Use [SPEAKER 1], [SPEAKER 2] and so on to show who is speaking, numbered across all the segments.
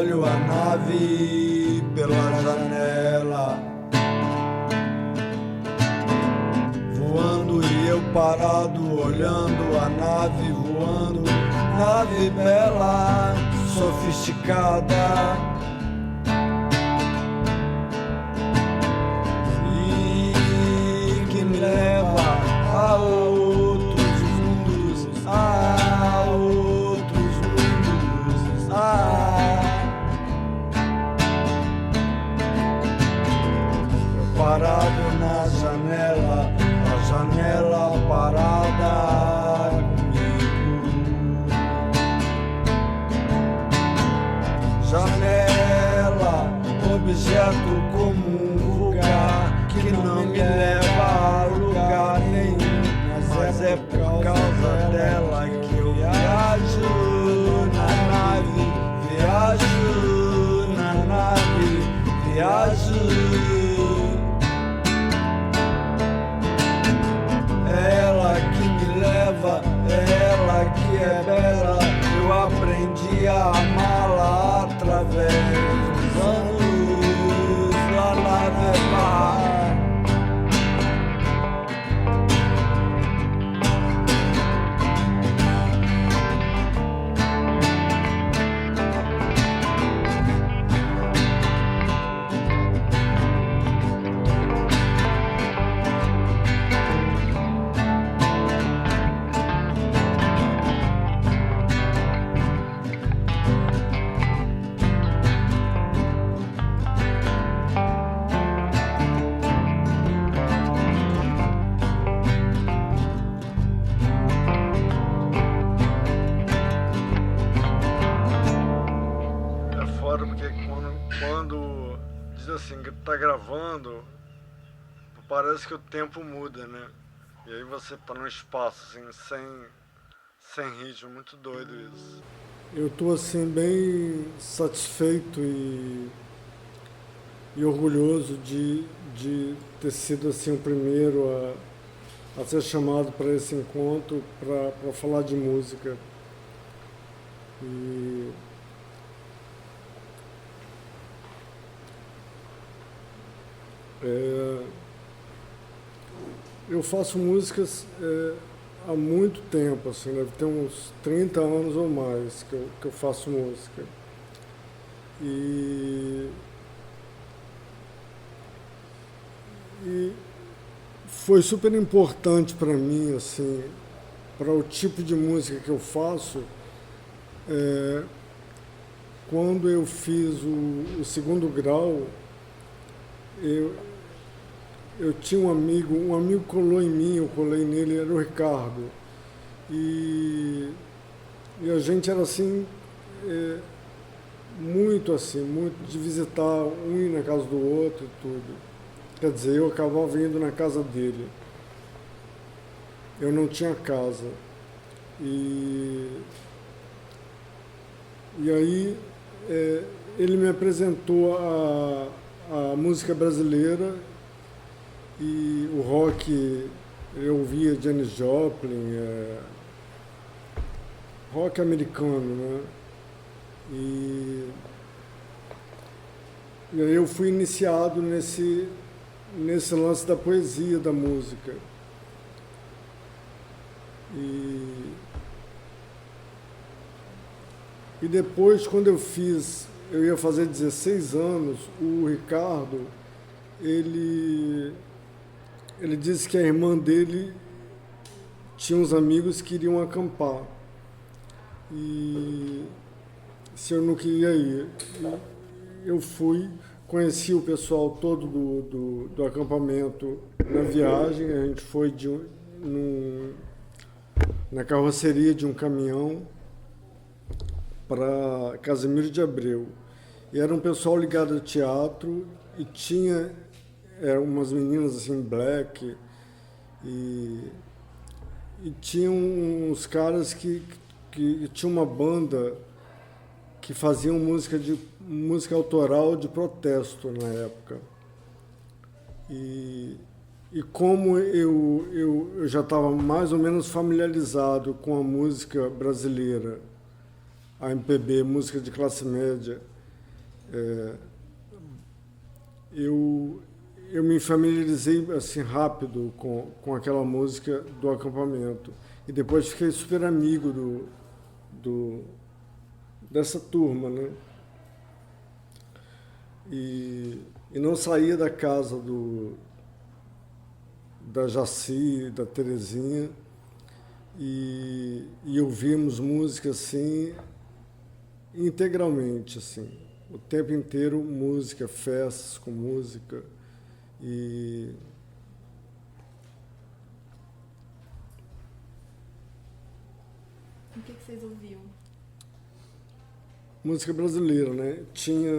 [SPEAKER 1] olho a nave pela janela, voando e eu parado olhando a nave voando, nave bela, sofisticada. Leva a outros mundos, a outros mundos, Eu parado na janela, a janela parada comigo. Janela, objeto comum, lugar que não me leva a lugar nenhum, mas é por causa dela que eu viajo na nave, viajo na nave, viajo. Ela que me leva, ela que é bela, eu aprendi a amá-la através dos anos lá na Nevar. Quando diz assim que tá gravando, parece que o tempo muda, né? E aí você tá num espaço assim, sem ritmo, muito doido isso. Eu tô assim bem satisfeito e orgulhoso de ter sido assim o primeiro a ser chamado para esse encontro para falar de música. E eu faço músicas há muito tempo, assim, deve ter uns 30 anos ou mais que eu faço música. E foi super importante para mim, assim, para o tipo de música que eu faço. Quando eu fiz o segundo grau, eu tinha um amigo colou em mim, eu colei nele, era o Ricardo. E a gente era assim, muito de visitar um ir na casa do outro e tudo. Quer dizer, eu acabava indo na casa dele. Eu não tinha casa. E aí ele me apresentou a música brasileira e o rock. Eu ouvia Janis Joplin, rock americano, né? E aí eu fui iniciado nesse lance da poesia, da música. E depois, quando eu ia fazer 16 anos, o Ricardo, ele disse que a irmã dele tinha uns amigos que iriam acampar. E se eu não queria ir, eu fui, conheci o pessoal todo do acampamento na viagem, a gente foi na carroceria de um caminhão para Casimiro de Abreu. E era um pessoal ligado ao teatro e tinha umas meninas assim, black, e tinha uns caras que tinha uma banda que faziam música autoral de protesto na época. E como eu já estava mais ou menos familiarizado com a música brasileira, a MPB, música de classe média, eu, eu me familiarizei assim rápido com aquela música do acampamento. E depois fiquei super amigo do, dessa turma, né? E não saía da casa da Jaci, da Terezinha, e ouvimos música assim, integralmente, assim, o tempo inteiro música, festas com música, e
[SPEAKER 2] O que vocês ouviam?
[SPEAKER 1] música brasileira, né? Tinha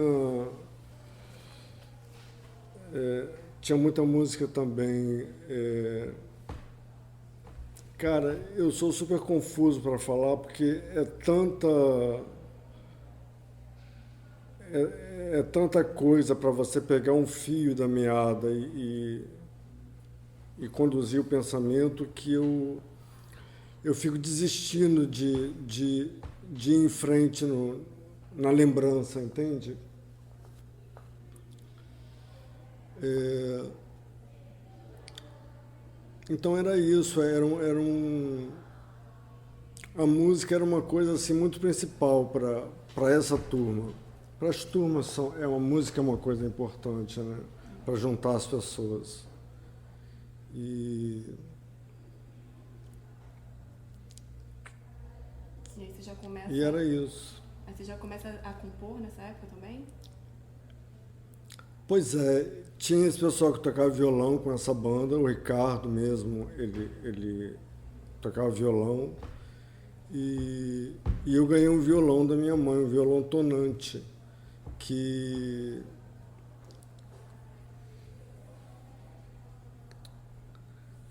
[SPEAKER 1] muita música também. Cara, eu sou super confuso para falar porque é tanta coisa para você pegar um fio da meada e conduzir o pensamento que eu fico desistindo de ir em frente na lembrança, entende? Então era isso, a música era uma coisa assim muito principal para essa turma. Para as turmas a música é uma coisa importante, né? Para juntar as pessoas.
[SPEAKER 2] E aí você já começa.
[SPEAKER 1] E era isso.
[SPEAKER 2] Aí você já começa a compor nessa época também?
[SPEAKER 1] Pois é, tinha esse pessoal que tocava violão com essa banda, o Ricardo mesmo, ele tocava violão. E eu ganhei um violão da minha mãe, um violão tonante, que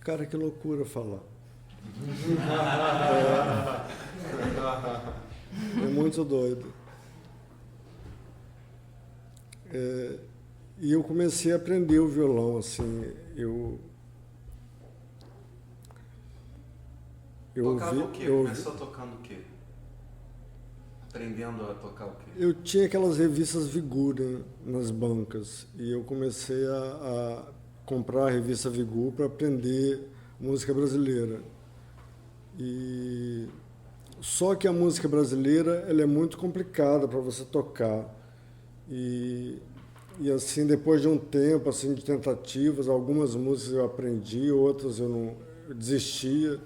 [SPEAKER 1] cara, que loucura falar. É muito doido. E eu comecei a aprender o violão, assim, eu
[SPEAKER 3] Tocava
[SPEAKER 1] ouvi,
[SPEAKER 3] o quê?
[SPEAKER 1] eu ouvi-
[SPEAKER 3] Começou tocando o quê? Aprendendo a tocar o quê?
[SPEAKER 1] Eu tinha aquelas revistas Vigura nas bancas e eu comecei a comprar a revista Vigor para aprender música brasileira. E só que a música brasileira ela é muito complicada para você tocar. E assim, depois de um tempo assim de tentativas, algumas músicas eu aprendi, outras eu desistia.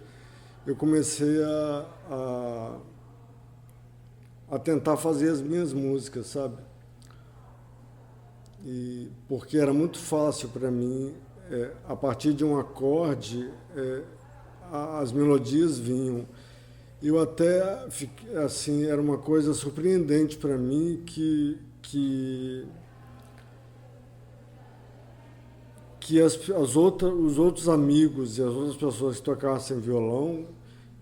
[SPEAKER 1] Eu comecei a tentar fazer as minhas músicas, sabe? E porque era muito fácil para mim, a partir de um acorde, as melodias vinham. Eu até, assim, era uma coisa surpreendente para mim que os outros amigos e as outras pessoas que tocassem violão,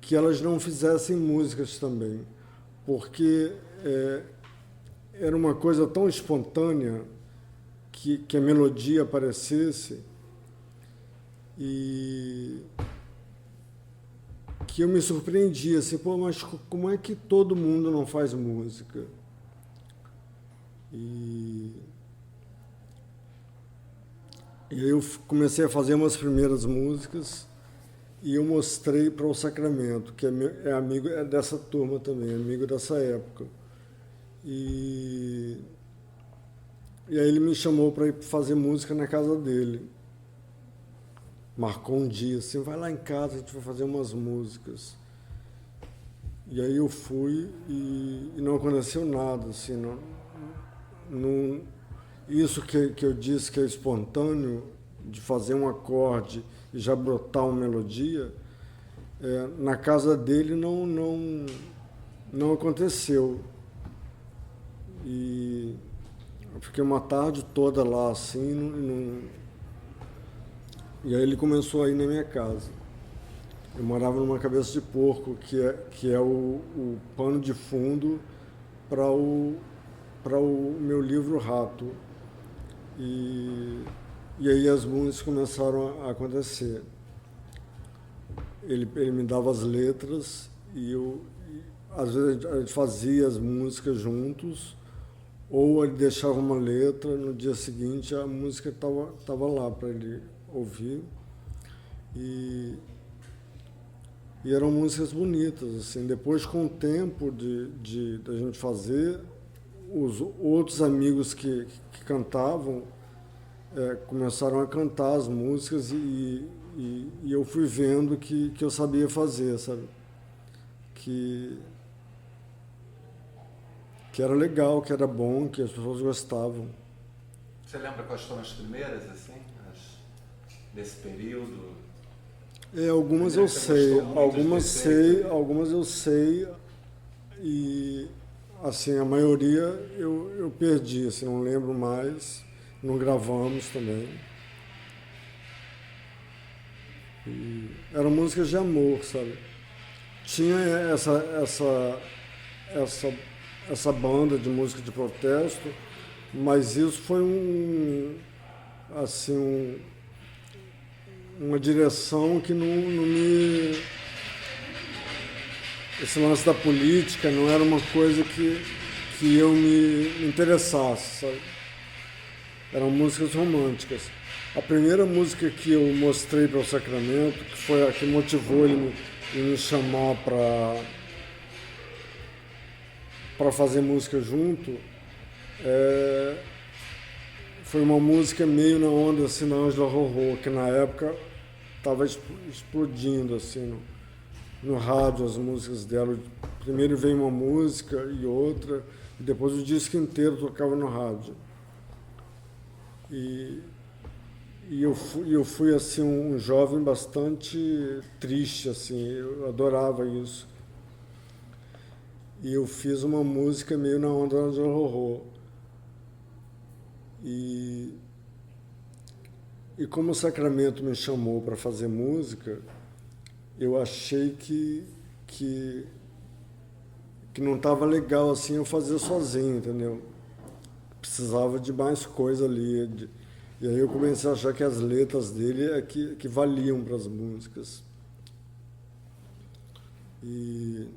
[SPEAKER 1] que elas não fizessem músicas também, porque era uma coisa tão espontânea que a melodia aparecesse e que eu me surpreendia, assim, pô, mas como é que todo mundo não faz música? E aí eu comecei a fazer umas primeiras músicas e eu mostrei para o Sacramento, que é amigo dessa turma também, amigo dessa época. E aí ele me chamou para ir fazer música na casa dele. Marcou um dia, assim, vai lá em casa, a gente vai fazer umas músicas. E aí eu fui e não aconteceu nada, assim, isso que eu disse que é espontâneo, de fazer um acorde e já brotar uma melodia, na casa dele não aconteceu. E eu fiquei uma tarde toda lá, assim, e aí ele começou a ir na minha casa. Eu morava numa cabeça de porco, que é o pano de fundo para o meu livro Rato. E aí as músicas começaram a acontecer. Ele me dava as letras e às vezes a gente fazia as músicas juntos, ou ele deixava uma letra, no dia seguinte a música estava lá para ele ouvir. E, e eram músicas bonitas, assim. Depois, com o tempo da gente fazer, os outros amigos que cantavam começaram a cantar as músicas e eu fui vendo que eu sabia fazer, sabe? Que, que era legal, que era bom, que as pessoas gostavam.
[SPEAKER 3] Você lembra quais foram as primeiras, assim, desse período?
[SPEAKER 1] Algumas eu sei, algumas eu sei e assim, a maioria eu perdi, assim, não lembro mais, não gravamos também. E eram músicas de amor, sabe? Tinha essa banda de música de protesto, mas isso foi uma direção que não me... Esse lance da política não era uma coisa que eu me interessasse, sabe? Eram músicas românticas. A primeira música que eu mostrei para o Sacramento, que foi a que motivou ele me chamar para fazer música junto, foi uma música meio na onda assim, da Ângela Rorô, que na época estava explodindo assim, no rádio as músicas dela. Primeiro veio uma música e outra, e depois o disco inteiro tocava no rádio. E eu fui assim, um jovem bastante triste, assim, eu adorava isso. E eu fiz uma música meio na onda da Ângela Rorô. E como o Sacramento me chamou para fazer música, eu achei que não estava legal assim eu fazer sozinho, entendeu? Precisava de mais coisa ali. E aí eu comecei a achar que as letras dele que valiam para as músicas. E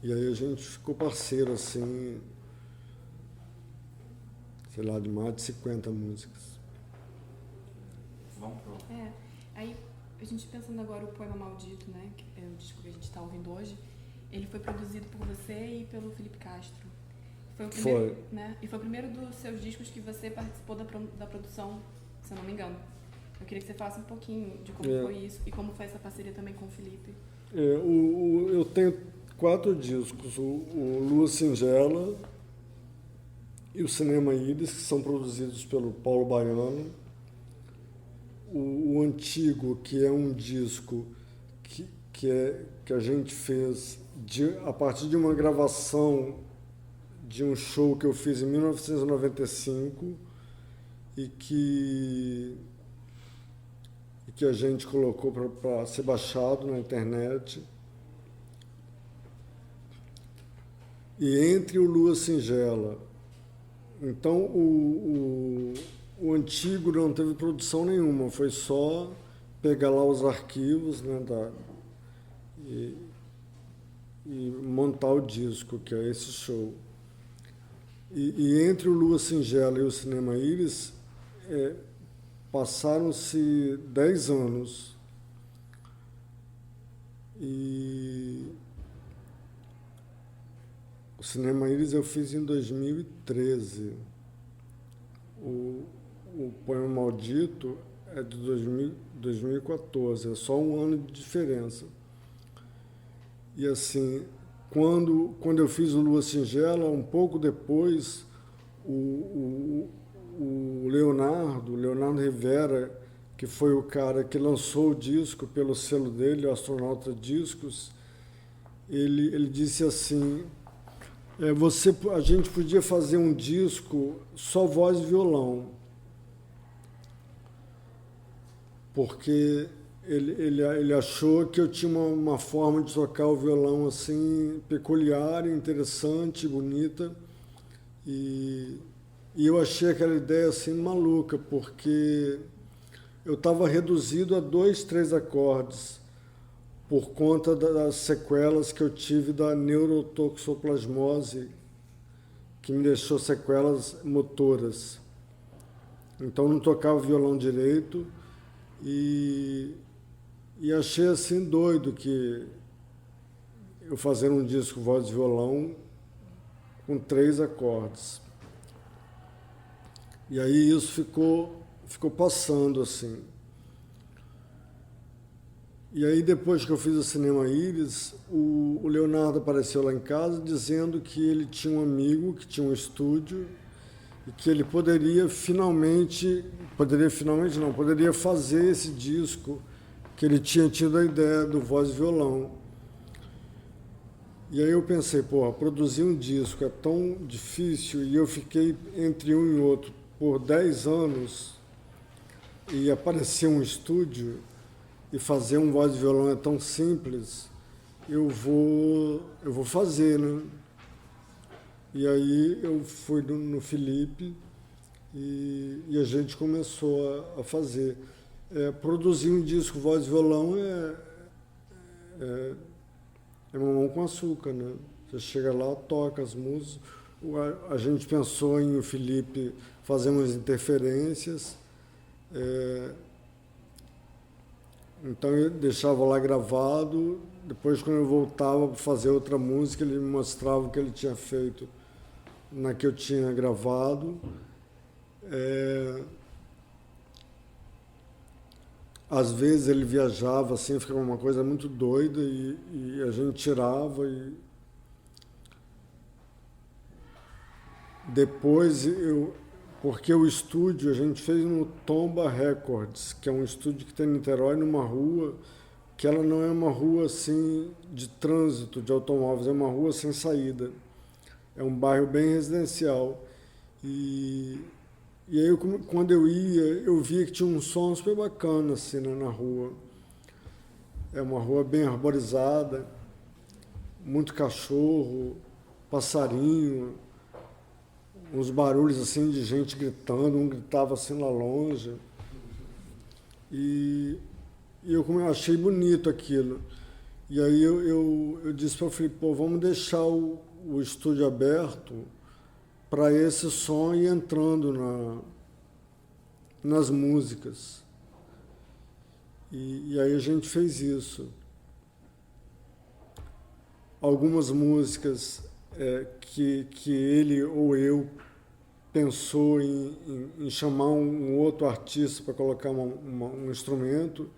[SPEAKER 1] aí a gente ficou parceiro, assim, sei lá, de mais de 50 músicas.
[SPEAKER 3] Vamos pro...
[SPEAKER 2] Aí a gente pensando agora o Poema Maldito, né, que é o disco que a gente está ouvindo hoje, ele foi produzido por você e pelo Felipe Castro. Foi o primeiro, né? E foi o primeiro dos seus discos que você participou da produção, se eu não me engano. Eu queria que você falasse um pouquinho de como foi isso e como foi essa parceria também com o Felipe.
[SPEAKER 1] Eu tenho 4 discos, o Lua Singela e o Cinema Íris, que são produzidos pelo Paulo Baiano. O Antigo, que é um disco que a gente fez a partir de uma gravação de um show que eu fiz em 1995 e que a gente colocou para ser baixado na internet. E entre o Lua Singela, então o Antigo não teve produção nenhuma, foi só pegar lá os arquivos, né, e montar o disco, que é esse show. E entre o Lua Singela e o Cinema Íris, passaram-se 10 anos. E o Cinema Íris eu fiz em 2013. O Poema Maldito é de 2014, é só um ano de diferença. E assim, quando eu fiz o Lua Singela, um pouco depois, o Leonardo Rivera, que foi o cara que lançou o disco pelo selo dele, o Astronauta Discos, ele disse assim, a gente podia fazer um disco só voz e violão, porque ele achou que eu tinha uma forma de tocar o violão assim peculiar, interessante, bonita, e eu achei aquela ideia assim maluca, porque eu estava reduzido a 2, 3 acordes por conta das sequelas que eu tive da neurotoxoplasmose, que me deixou sequelas motoras. Então não tocava violão direito e achei assim doido que eu fazer um disco voz e violão com 3 acordes. E aí isso ficou passando assim. E aí depois que eu fiz o Cinema Íris, o Leonardo apareceu lá em casa dizendo que ele tinha um amigo que tinha um estúdio e que ele poderia fazer esse disco, que ele tinha tido a ideia do voz e violão. E aí eu pensei, produzir um disco é tão difícil, e eu fiquei entre um e outro por 10 anos, e aparecer um estúdio e fazer um voz e violão é tão simples, eu vou fazer, né? E aí eu fui no Felipe e a gente começou a fazer. Produzir um disco voz e violão é mamão com açúcar, né? Você chega lá, toca as músicas. A gente pensou em o Felipe fazer umas interferências. Então eu deixava lá gravado. Depois, quando eu voltava para fazer outra música, ele me mostrava o que ele tinha feito na que eu tinha gravado. Às vezes ele viajava, assim, ficava uma coisa muito doida e a gente tirava. Depois, porque o estúdio a gente fez no Tomba Records, que é um estúdio que tem em Niterói, numa rua, que ela não é uma rua assim de trânsito de automóveis, é uma rua sem saída. É um bairro bem residencial. E aí, quando eu ia, eu via que tinha um som super bacana assim, né, na rua. É uma rua bem arborizada, muito cachorro, passarinho, uns barulhos assim de gente gritando, um gritava assim lá longe. E eu achei bonito aquilo. E aí eu disse para o Felipe, vamos deixar o estúdio aberto para esse som ir entrando nas músicas. E aí a gente fez isso. Algumas músicas que ele ou eu pensou em chamar um outro artista para colocar um instrumento,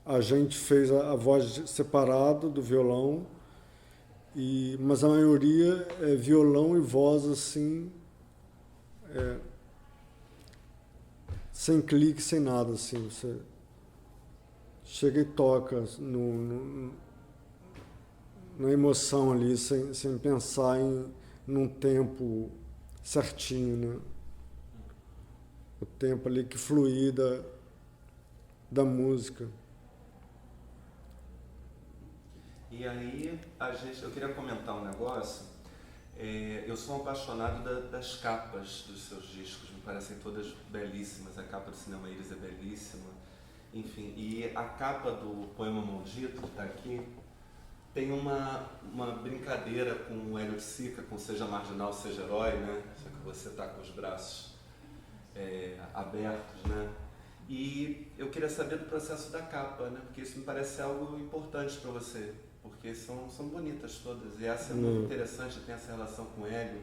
[SPEAKER 1] a gente fez a voz separada do violão, mas a maioria é violão e voz assim, sem clique, sem nada, assim. Você chega e toca na emoção ali, sem pensar num tempo certinho, né? O tempo ali que fluir da música.
[SPEAKER 3] E aí, eu queria comentar um negócio. Eu sou um apaixonado das capas dos seus discos, me parecem todas belíssimas. A capa do Cinema Íris é belíssima. Enfim, e a capa do Poema Maldito, que está aqui, tem uma brincadeira com o Hélio de Sica, com Seja Marginal, Seja Herói, né? Só que você está com os braços abertos, né? E eu queria saber do processo da capa, né? Porque isso me parece algo importante para você, porque são bonitas todas. E essa é muito interessante, tem essa relação com o Hélio,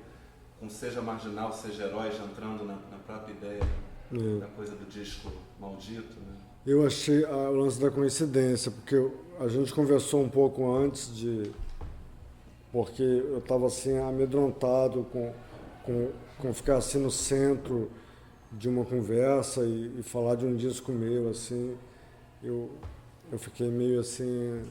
[SPEAKER 3] com Seja Marginal, Seja Herói, já entrando na própria ideia da coisa do disco maldito, né?
[SPEAKER 1] Eu achei o lance da coincidência, porque a gente conversou um pouco antes porque eu estava assim amedrontado com ficar assim no centro de uma conversa e falar de um disco meu, assim. Eu fiquei meio assim,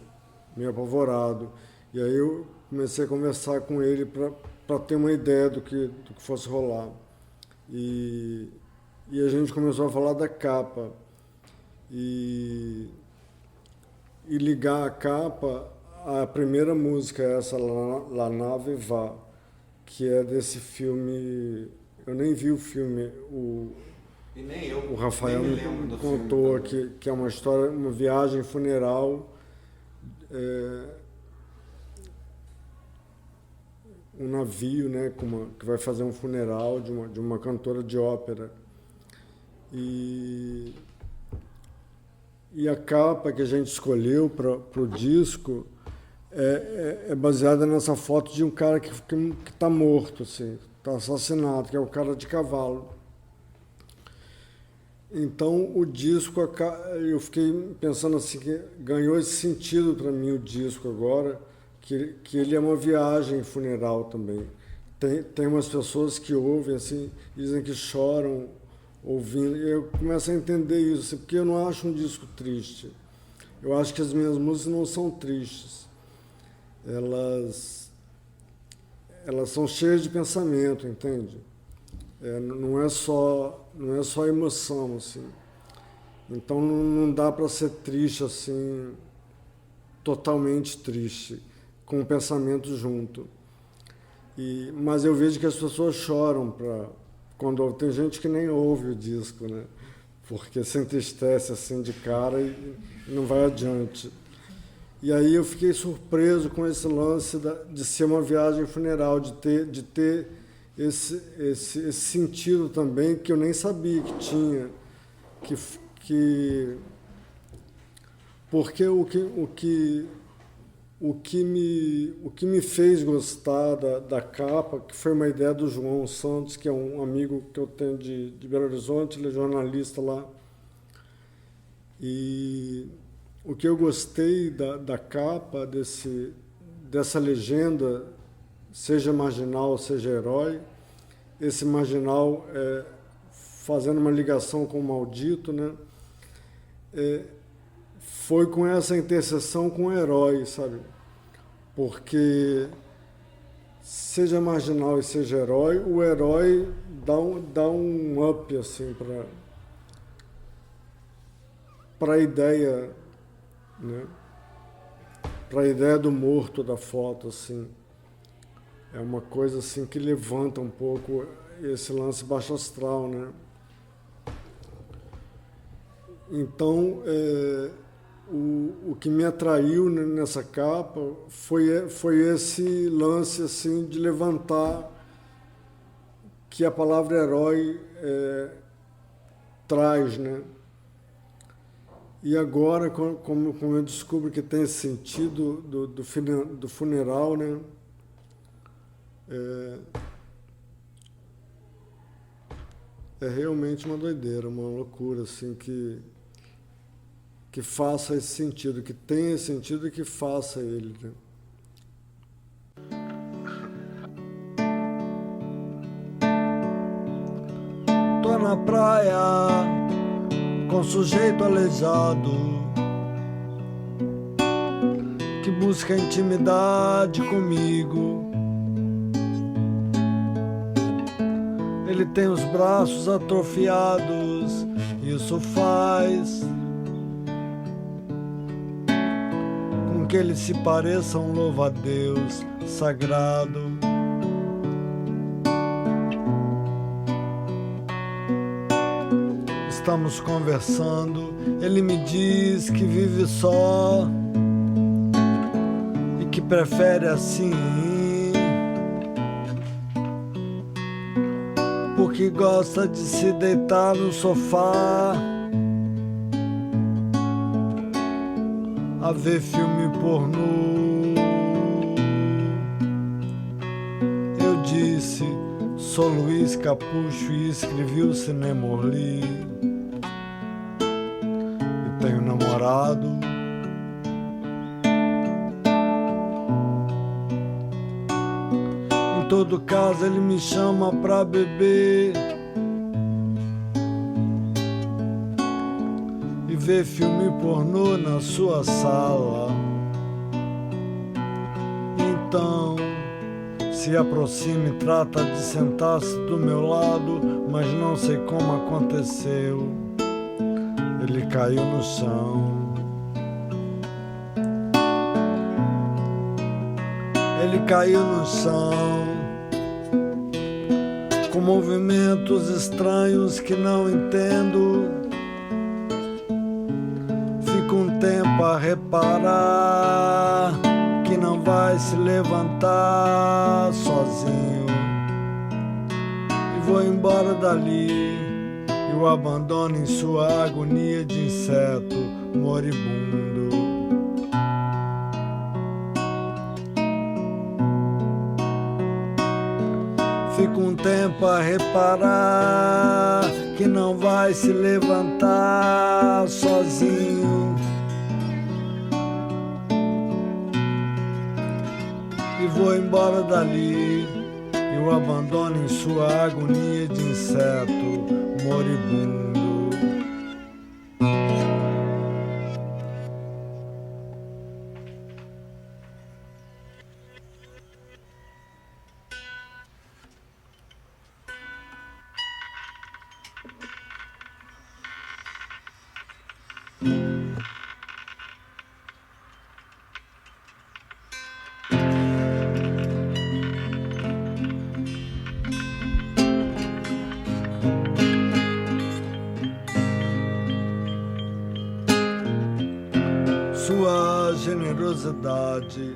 [SPEAKER 1] meio apavorado. E aí eu comecei a conversar com ele para ter uma ideia do que fosse rolar. E a gente começou a falar da capa. E ligar a capa à primeira música, essa La Nave Va, que é desse filme. Eu nem vi o filme,
[SPEAKER 3] e nem eu,
[SPEAKER 1] o Rafael
[SPEAKER 3] me
[SPEAKER 1] contou que é uma história, uma viagem funeral. um navio, né, que vai fazer um funeral de uma cantora de ópera. E a capa que a gente escolheu para o disco é baseada nessa foto de um cara que está morto, assim, está assassinado, que é o cara de cavalo. Então, o disco, eu fiquei pensando assim, que ganhou esse sentido para mim o disco agora, que ele é uma viagem funeral também. Tem umas pessoas que ouvem, assim, dizem que choram ouvindo. Eu começo a entender isso, assim, porque eu não acho um disco triste. Eu acho que as minhas músicas não são tristes. Elas são cheias de pensamento, entende? Não é só emoção, assim. Então não dá para ser triste assim, totalmente triste, com o pensamento junto. Mas eu vejo que as pessoas choram quando tem gente que nem ouve o disco, né? Porque se entristece assim de cara e não vai adiante. E aí eu fiquei surpreso com esse lance de ser uma viagem funeral, de ter esse sentido também que eu nem sabia que tinha, porque o que me fez gostar da capa, que foi uma ideia do João Santos, que é um amigo que eu tenho de Belo Horizonte, ele é jornalista lá. E o que eu gostei da capa, dessa legenda, seja marginal, seja herói, esse marginal fazendo uma ligação com o maldito, né? Foi com essa interseção com o herói, sabe? Porque seja marginal e seja herói, o herói dá um up assim para a ideia, né? Para a ideia do morto da foto, assim. É uma coisa assim que levanta um pouco esse lance baixo astral, né? Então, o que me atraiu nessa capa foi esse lance assim de levantar que a palavra herói traz, né? E agora, como eu descubro que tem esse sentido do funeral, né? É realmente uma doideira, uma loucura, assim, que faça esse sentido, que tenha esse sentido e que faça ele, né? Tô na praia com sujeito aleijado que busca intimidade comigo. Ele tem os braços atrofiados, isso faz com que ele se pareça um louva-a-Deus sagrado. Estamos conversando, ele me diz que vive só e que prefere assim, porque gosta de se deitar no sofá a ver filme pornô. Eu disse, sou Luiz Capucho e escrevi o Cinema Orly. E tenho namorado. Em todo caso ele me chama pra beber e ver filme pornô na sua sala. Então se aproxima e trata de sentar-se do meu lado, mas não sei como aconteceu. Ele caiu no chão. Ele caiu no chão, com movimentos estranhos que não entendo. Fico um tempo a reparar que não vai se levantar sozinho. E vou embora dali e o abandono em sua agonia de inseto moribundo. Fico um tempo a reparar que não vai se levantar sozinho. E vou embora dali e o abandono em sua agonia de inseto moribundo. Sua generosidade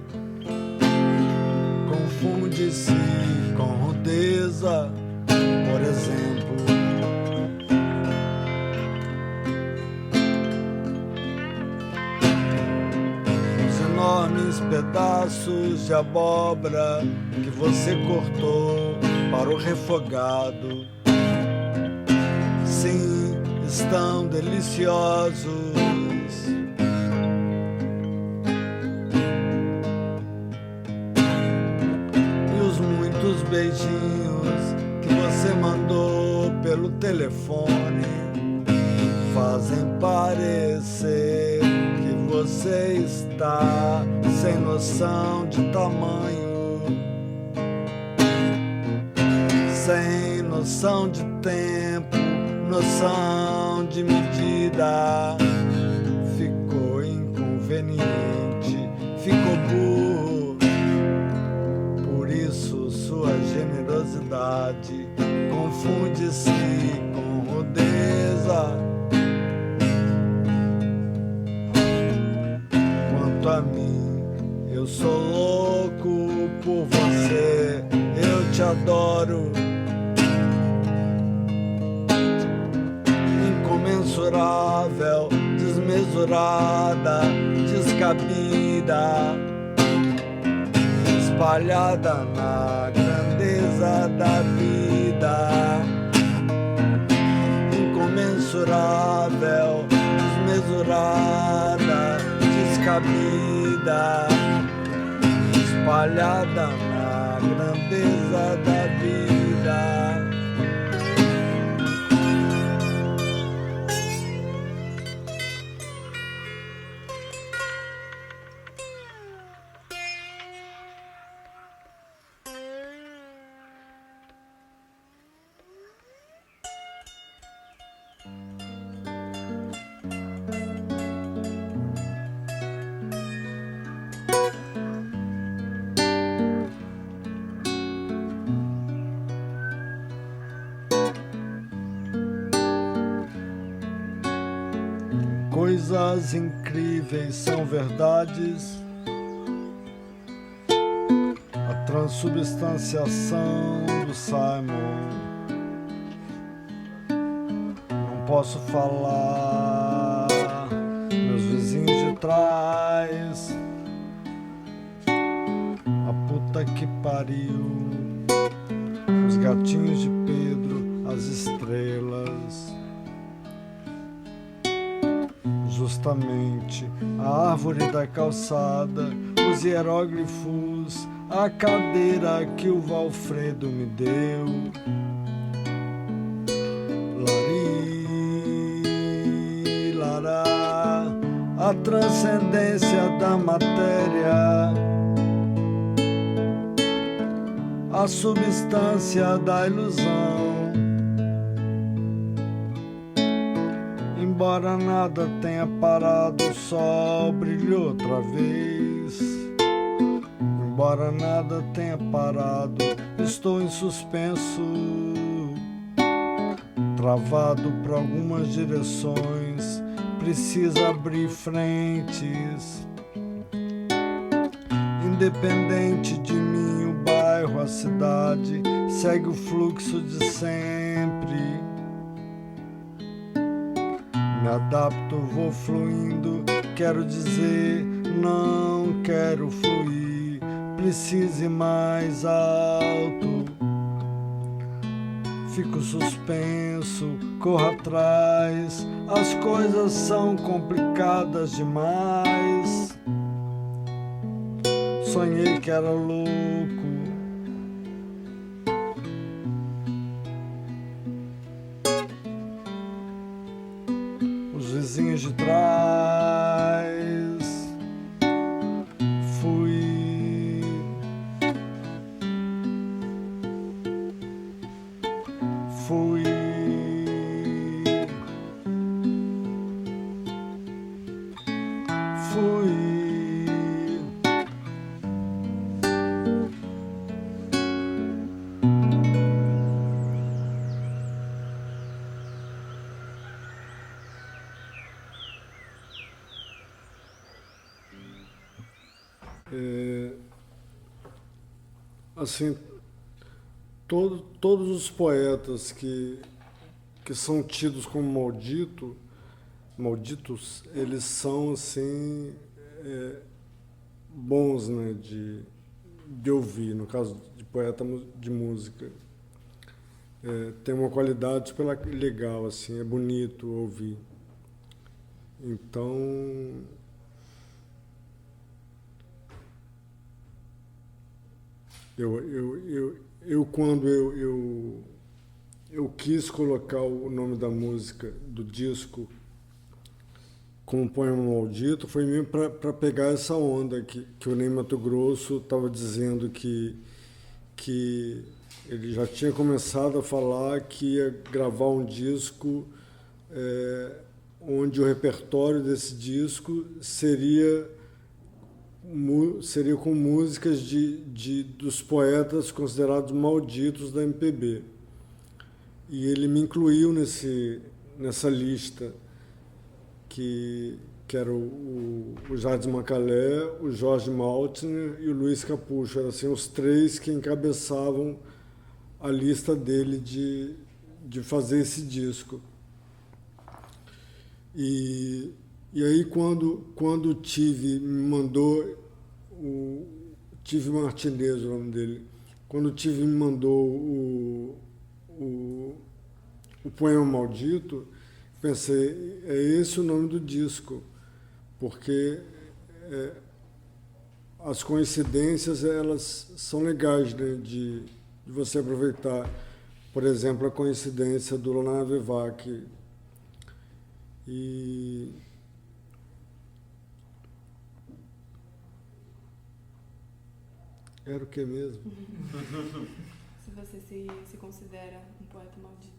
[SPEAKER 1] confunde-se com rudeza, por exemplo. Os enormes pedaços de abóbora que você cortou para o refogado, sim, estão deliciosos. Beijinhos que você mandou pelo telefone fazem parecer que você está sem noção de tamanho, sem noção de tempo, noção de medida. Ficou inconveniente, ficou burro. Sua generosidade confunde-se com rudeza. Quanto a mim, eu sou louco por você, eu te adoro. Incomensurável, desmesurada, descabida, espalhada na grandeza da vida. Incomensurável, desmesurada, descabida, espalhada na grandeza da vida. Coisas incríveis são verdades. A transubstanciação do Simon. Não posso falar. Meus vizinhos de trás. A puta que pariu. Os gatinhos de Pedro, as estrelas. Justamente a árvore da calçada, os hieróglifos, a cadeira que o Valfredo me deu. Lari, lará, a transcendência da matéria, a substância da ilusão. Embora nada tenha parado, o sol brilhou outra vez. Embora nada tenha parado, estou em suspenso, travado por algumas direções, precisa abrir frentes. independente de mim, o bairro, a cidade, segue o fluxo de sempre. Me adapto, vou fluindo, quero dizer, não quero fluir, precise mais alto. Fico suspenso, corro atrás, as coisas são complicadas demais. Sonhei que era louco. Os vizinhos de trás. Fui. Fui. Fui. Assim, todos os poetas que são tidos como malditos, eles são assim bons, né, de ouvir, no caso de poeta de música. Tem uma qualidade super legal, assim, é bonito ouvir. Então, quando eu quis colocar o nome da música, do disco, como Poema Maldito, foi mesmo para pegar essa onda que o Ney Matogrosso estava dizendo que ele já tinha começado a falar que ia gravar um disco onde o repertório desse disco seria com músicas dos poetas considerados malditos da MPB. E ele me incluiu nessa lista, que era o Jardim Macalé, o Jorge Maltner e o Luiz Capucho. Eram assim, os três que encabeçavam a lista dele de fazer esse disco. E aí, quando o Tive me mandou, o Tive Martinez, o nome dele, quando o Tive me mandou o Poema Maldito, pensei, é esse o nome do disco, porque as coincidências, elas são legais, né, de você aproveitar. Por exemplo, a coincidência do Lona Vivac. E era o que mesmo?
[SPEAKER 2] Se você se considera um poeta maldito,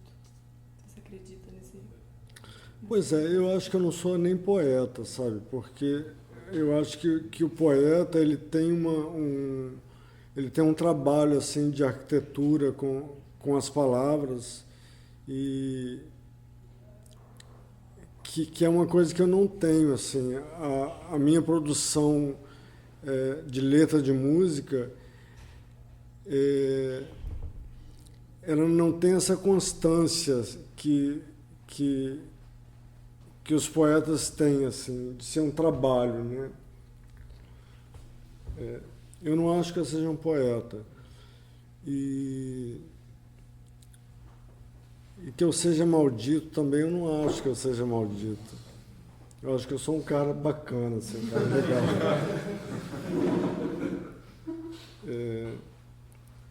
[SPEAKER 2] você acredita nesse...
[SPEAKER 1] Pois é, eu acho que eu não sou nem poeta, sabe? Porque eu acho que o poeta, ele tem um trabalho assim de arquitetura com as palavras, e que é uma coisa que eu não tenho, assim. A minha produção de letra de música, ela não tem essa constância que os poetas têm, assim, de ser um trabalho, né? Eu não acho que eu seja um poeta. E que eu seja maldito também, eu não acho que eu seja maldito. Eu acho que eu sou um cara bacana, assim, um cara legal.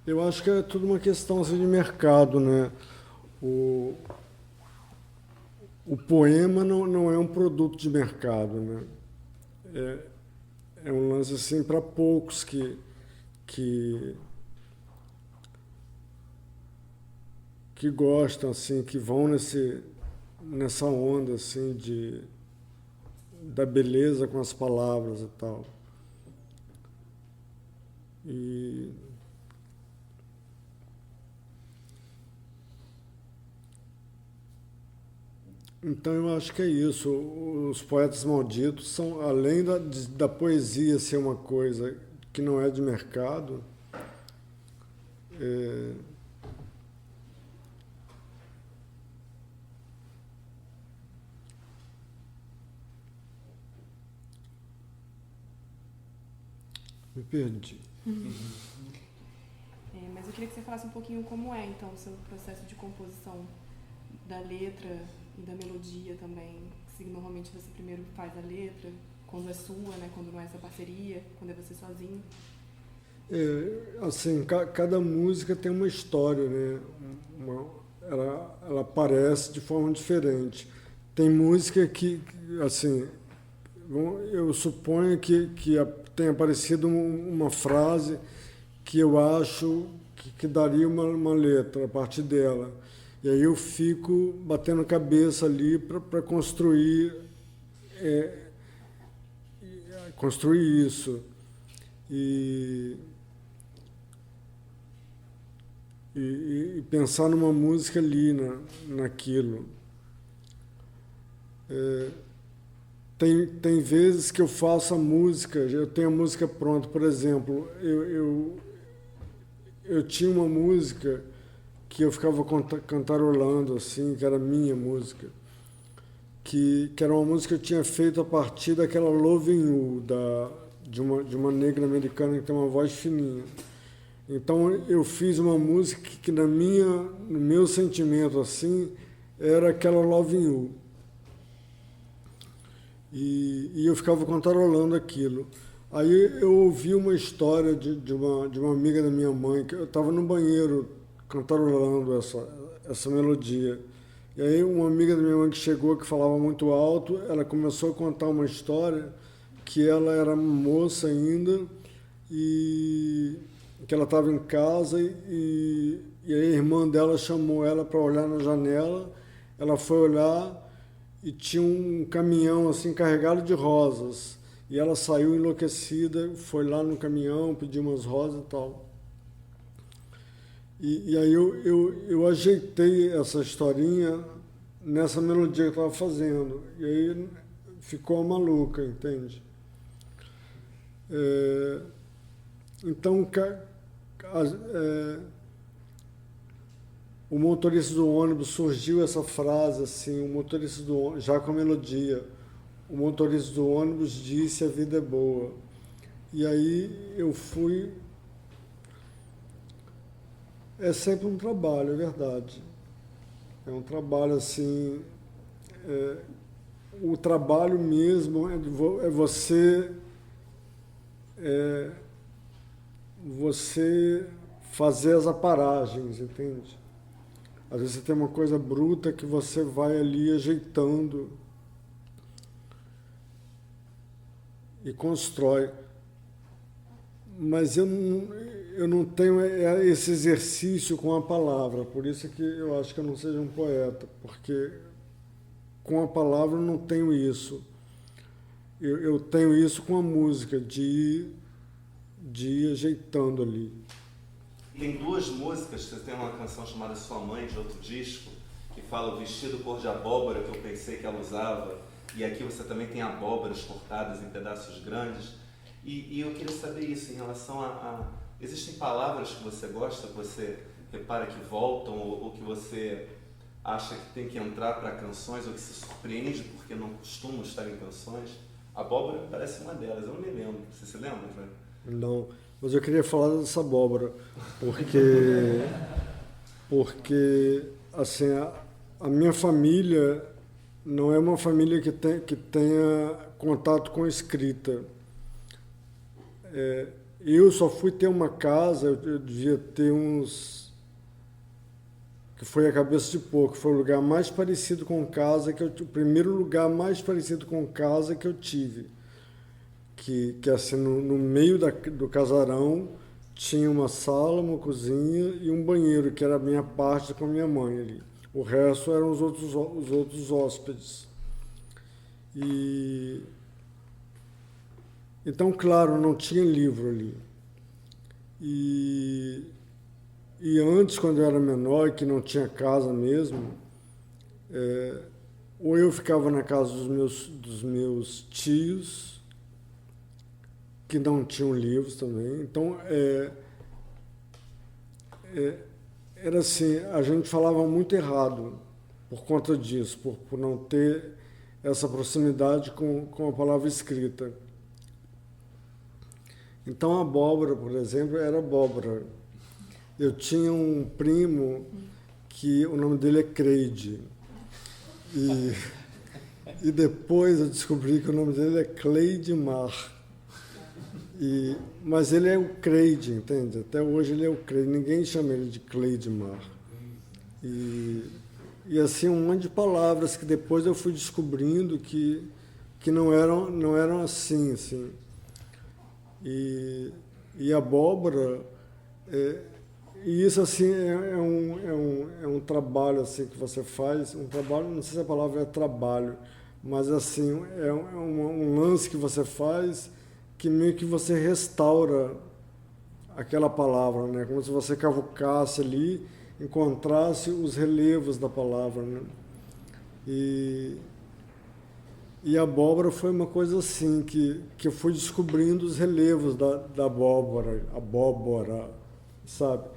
[SPEAKER 1] Eu acho que é tudo uma questão assim, de mercado, né? O poema não é um produto de mercado, né? É um lance assim para poucos que gostam, assim, que vão nessa onda assim da beleza com as palavras e tal. Então eu acho que é isso. Os poetas malditos são, além da poesia ser uma coisa que não é de mercado. Me perdi.
[SPEAKER 2] Mas eu queria que você falasse um pouquinho como é, então, o seu processo de composição da letra e da melodia também. Se normalmente você primeiro faz a letra, quando é sua, né? Quando não é essa parceria, quando é você sozinho.
[SPEAKER 1] Assim, cada música tem uma história, né? Ela aparece de forma diferente. Tem música que assim, eu suponho que tenha aparecido uma frase que eu acho que daria uma letra a partir dela. E aí eu fico batendo cabeça ali para construir isso. E pensar numa música ali, naquilo. Tem vezes que eu faço a música, eu tenho a música pronta. Por exemplo, eu tinha uma música que eu ficava cantarolando, assim, que era minha música, que era uma música que eu tinha feito a partir daquela Loving You, de uma negra americana que tem uma voz fininha. Então eu fiz uma música que no meu sentimento, assim, era aquela Loving You. E eu ficava cantarolando aquilo. Aí eu ouvi uma história de uma amiga da minha mãe, que eu estava no banheiro cantarolando essa melodia. E aí uma amiga da minha mãe que chegou, que falava muito alto, ela começou a contar uma história que ela era moça ainda e que ela estava em casa e aí a irmã dela chamou ela para olhar na janela. Ela foi olhar e tinha um caminhão assim carregado de rosas. E ela saiu enlouquecida, foi lá no caminhão, pediu umas rosas e tal. E aí eu ajeitei essa historinha nessa melodia que eu estava fazendo. E aí ficou maluca, entende? Então, o motorista do ônibus, surgiu essa frase assim, o motorista do ônibus, já com a melodia. O motorista do ônibus disse: a vida é boa. E aí eu fui. É sempre um trabalho, é verdade. É um trabalho assim. O trabalho mesmo é você. Você fazer as aparagens, entende? Às vezes você tem uma coisa bruta que você vai ali ajeitando e constrói. Mas eu não tenho esse exercício com a palavra, por isso que eu acho que eu não seja um poeta, porque com a palavra eu não tenho isso. Eu tenho isso com a música, de ir ajeitando ali.
[SPEAKER 3] Tem duas músicas, você tem uma canção chamada Sua Mãe, de outro disco, que fala o vestido cor de abóbora que eu pensei que ela usava, e aqui você também tem abóboras cortadas em pedaços grandes. E eu queria saber isso em relação existem palavras que você gosta, que você repara que voltam, ou que você acha que tem que entrar para canções, ou que se surpreende porque não costumam estar em canções? Abóbora parece uma delas, eu não me lembro. Você se lembra, né?
[SPEAKER 1] Não, mas eu queria falar dessa abóbora, porque assim, a minha família não é uma família que tenha contato com a escrita. Eu só fui ter uma casa, eu devia ter que foi a cabeça de porco, foi o lugar mais parecido com casa o primeiro lugar mais parecido com casa que eu tive. Que assim, no meio do casarão tinha uma sala, uma cozinha e um banheiro, que era a minha parte com a minha mãe ali. O resto eram os outros hóspedes. Então, claro, não tinha livro ali. E antes, quando eu era menor e que não tinha casa mesmo, ou eu ficava na casa dos meus tios, que não tinham livros também. Então, era assim, a gente falava muito errado por conta disso, por não ter essa proximidade com a palavra escrita. Então, a abóbora, por exemplo, era abóbora. Eu tinha um primo que o nome dele é Creide. E depois eu descobri que o nome dele é Cleidmar. Mas ele é o Creide, entende? Até hoje ele é o Creide, ninguém chama ele de Cleidmar. E assim, um monte de palavras que depois eu fui descobrindo que não eram assim. E abóbora, e isso assim é um trabalho assim que você faz, um trabalho, não sei se a palavra é trabalho, mas assim, é um lance que você faz que meio que você restaura aquela palavra, né? Como se você cavucasse ali, encontrasse os relevos da palavra, né? E a abóbora foi uma coisa assim, que eu fui descobrindo os relevos da abóbora, sabe?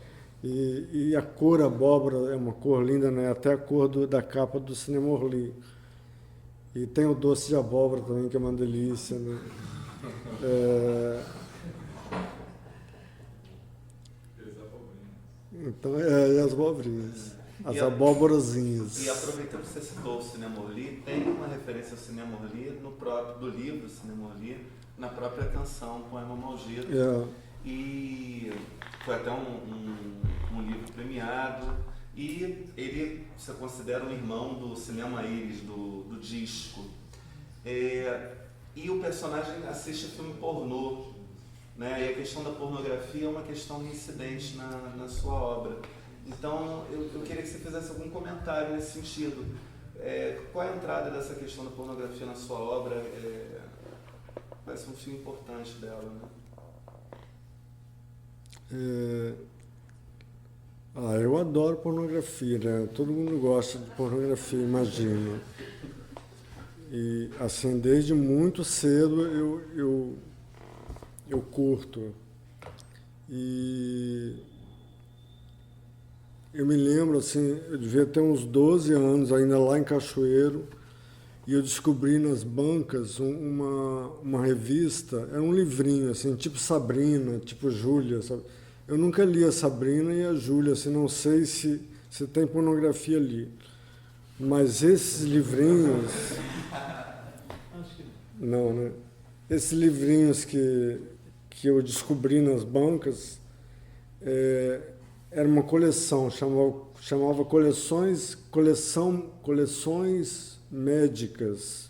[SPEAKER 1] E a cor abóbora é uma cor linda, né? Até a cor da capa do Cinema Orly. E tem o doce de abóbora também, que é uma delícia, né? Então, as abobrinhas. As abóborazinhas.
[SPEAKER 3] E aproveitando que você citou o Cinema Orly, tem uma referência ao Cinema Orly do livro Cinema Orly, na própria canção Poema Maldito. E foi até um livro premiado. E ele se considera um irmão do Cinema Iris, do disco. E o personagem assiste filme pornô, né? E a questão da pornografia é uma questão reincidente na sua obra. Então, eu queria que você fizesse algum comentário nesse sentido. Qual é a entrada dessa questão da pornografia na sua obra? Parece um filme importante dela, né?
[SPEAKER 1] Eu adoro pornografia, né? Todo mundo gosta de pornografia, imagino. E, assim, desde muito cedo eu curto. E eu me lembro, assim, eu devia ter uns 12 anos, ainda lá em Cachoeiro, e eu descobri nas bancas uma revista, era um livrinho, assim, tipo Sabrina, tipo Júlia, sabe? Eu nunca li a Sabrina e a Júlia, assim, não sei se tem pornografia ali. Mas esses livrinhos... Não, né? Esses livrinhos que eu descobri nas bancas, era uma coleção, chamava Coleções Médicas,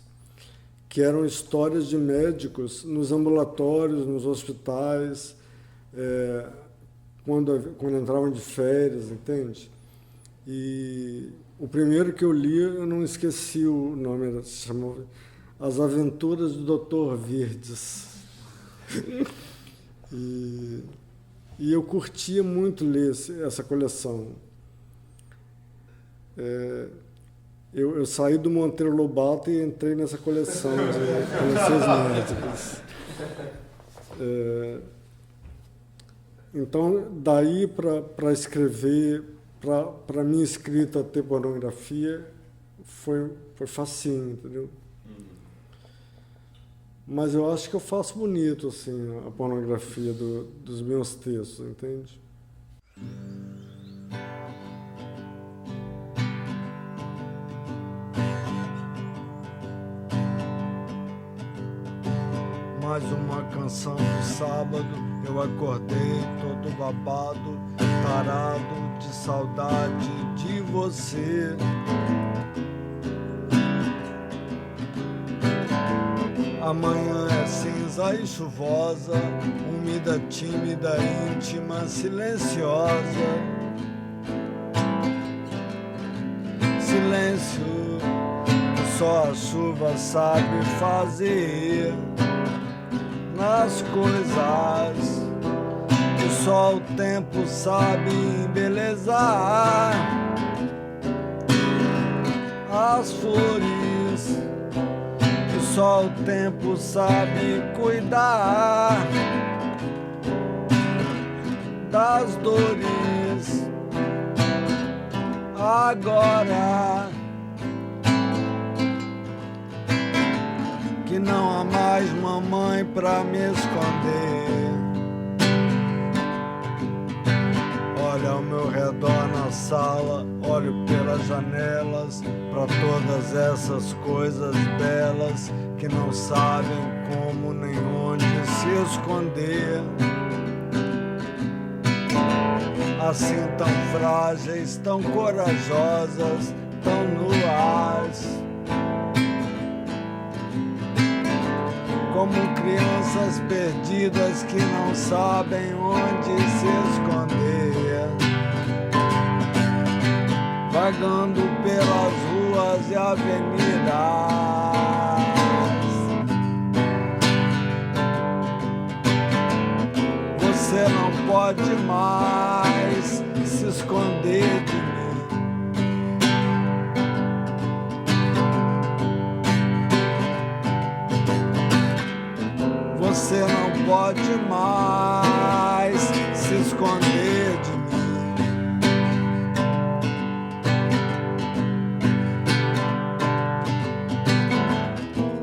[SPEAKER 1] que eram histórias de médicos nos ambulatórios, nos hospitais, quando entravam de férias, entende? E o primeiro que eu li, eu não esqueci o nome, se chamava As Aventuras do Dr. Virdes. E eu curtia muito ler essa coleção. Eu saí do Monteiro Lobato e entrei nessa coleção de coleções médicas. Então, daí para escrever, para a minha escrita ter pornografia, foi facinho, entendeu? Mas eu acho que eu faço bonito, assim, a pornografia dos meus textos, entende? Mais uma canção de sábado, eu acordei todo babado, tarado de saudade de você. Amanhã é cinza e chuvosa, úmida, tímida, íntima, silenciosa. Silêncio que só a chuva sabe fazer nas coisas que só o tempo sabe embelezar. As flores só o tempo sabe cuidar das dores. Agora que não há mais mamãe pra me esconder, olha ao meu redor na sala, olho pelas janelas pra todas essas coisas belas que não sabem como nem onde se esconder. Assim tão frágeis, tão corajosas, tão nuas, como crianças perdidas que não sabem onde se esconder, vagando pelas ruas e avenidas. Você não pode mais se esconder de mim. Você não pode mais se esconder de mim.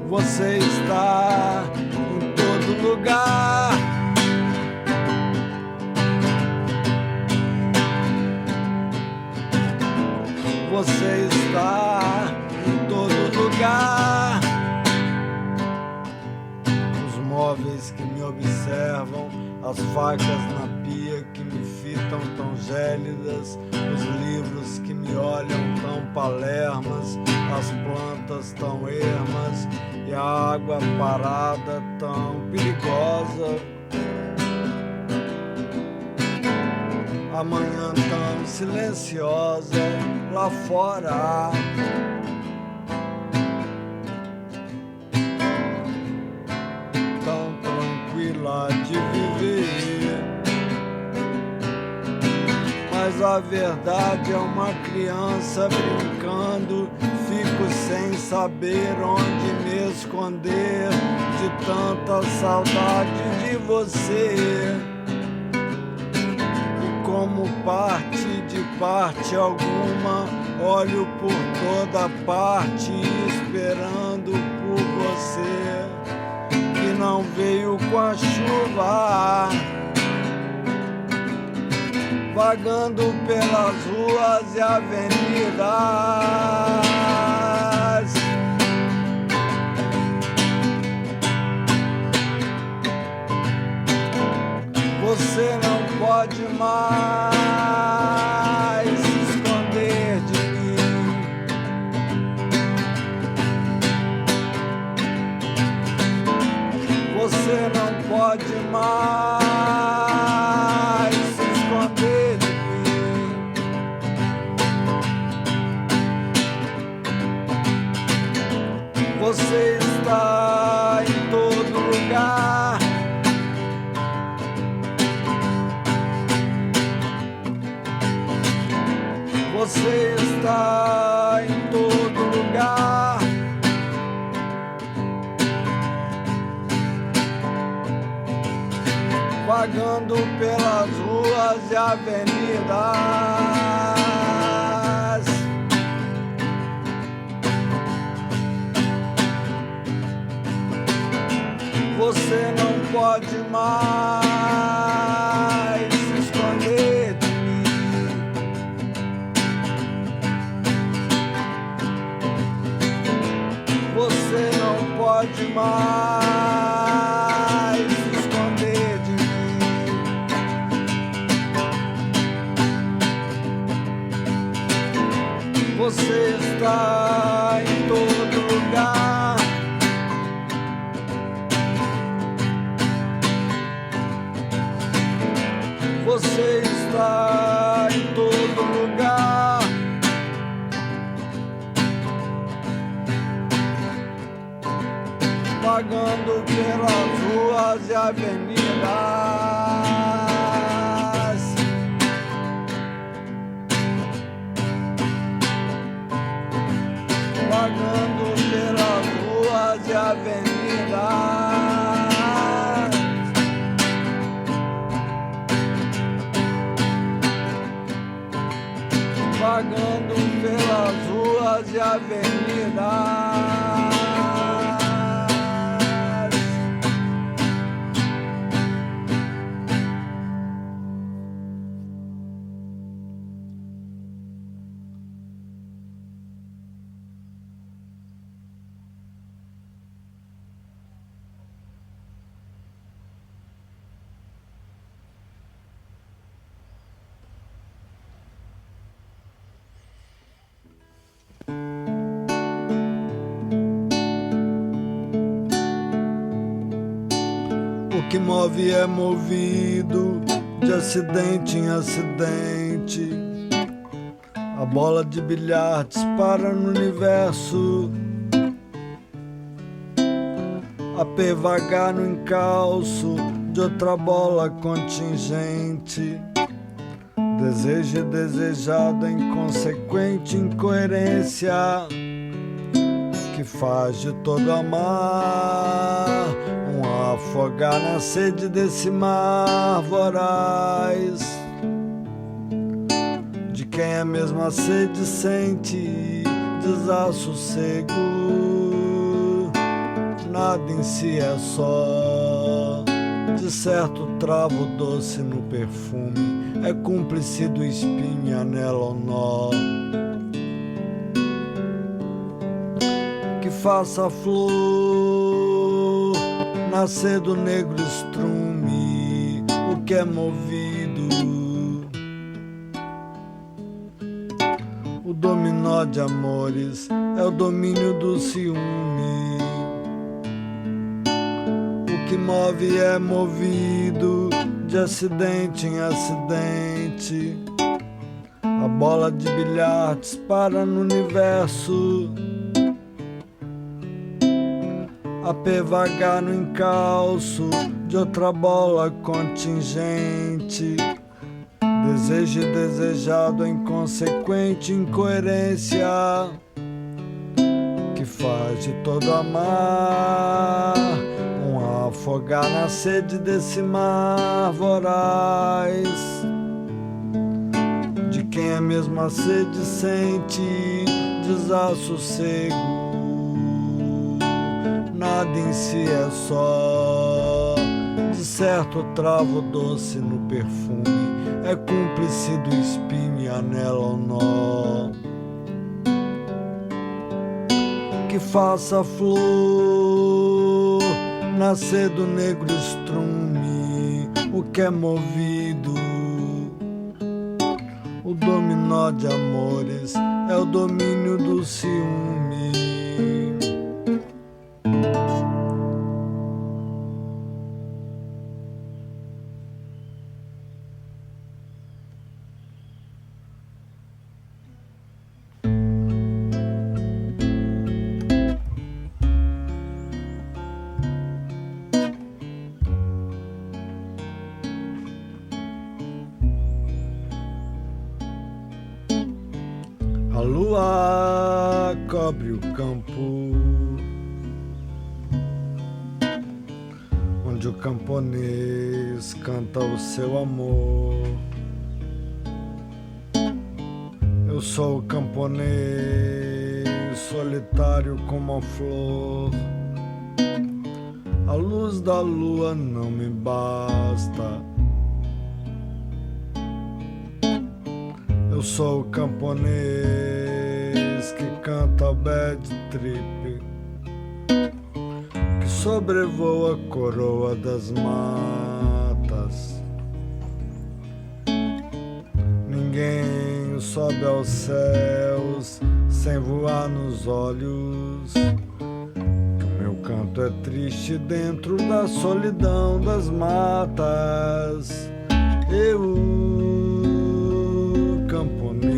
[SPEAKER 1] Você está em todo lugar. Você está em todo lugar. Os móveis que me observam, as facas na pia que me fitam tão gélidas, os livros que me olham tão palermas, as plantas tão ermas e a água parada tão perigosa. A manhã tão silenciosa lá fora. Tão tranquila de viver. Mas a verdade é uma criança brincando. Fico sem saber onde me esconder de tanta saudade de você. Como parte alguma, olho por toda parte, esperando por você, que não veio com a chuva, vagando pelas ruas e avenidas. Você não pode mais se esconder de mim. Você não pode mais se esconder de mim. Você está em todo lugar. Você está em todo lugar. Vagando pelas ruas e avenidas. Você não pode mais se esconder de mim. Você não pode mais se esconder de mim. Você está em todo lugar. Você está em todo lugar. Vagando pelas ruas e avenidas. Vagando pelas ruas e avenidas. O que move é movido de acidente em acidente. A bola de bilhar dispara no universo, a pé vagar no encalço de outra bola contingente. Desejo e desejado, inconsequente incoerência que faz de todo amar um afogar na sede desse mar voraz, de quem a mesma sede sente desassossego. Nada em si é só, de certo travo doce no perfume, é cúmplice do espinho e anela ao nó. Que faça a flor nascer do negro estrume, o que é movido. O dominó de amores é o domínio do ciúme. O que move é movido de acidente em acidente. A bola de bilhar dispara no universo, a pé vagar no encalço de outra bola contingente. Desejo e desejado, inconsequente incoerência que faz de todo amar um afogar na sede desse mar voraz, de quem a mesma sede sente desassossego. Nada em si é só, de certo travo doce no perfume, é cúmplice do espinho e anela ao nó. Que faça a flor nascer do negro estrume, o que é movido. O dominó de amores é o domínio do ciúme. A lua cobre o campo, onde o camponês canta o seu amor. Eu sou o camponês, solitário como a flor. A luz da lua não me basta. Eu sou o camponês que canta bad trip, que sobrevoa a coroa das matas. Ninguém sobe aos céus sem voar nos olhos. O meu canto é triste dentro da solidão das matas. Eu, camponês,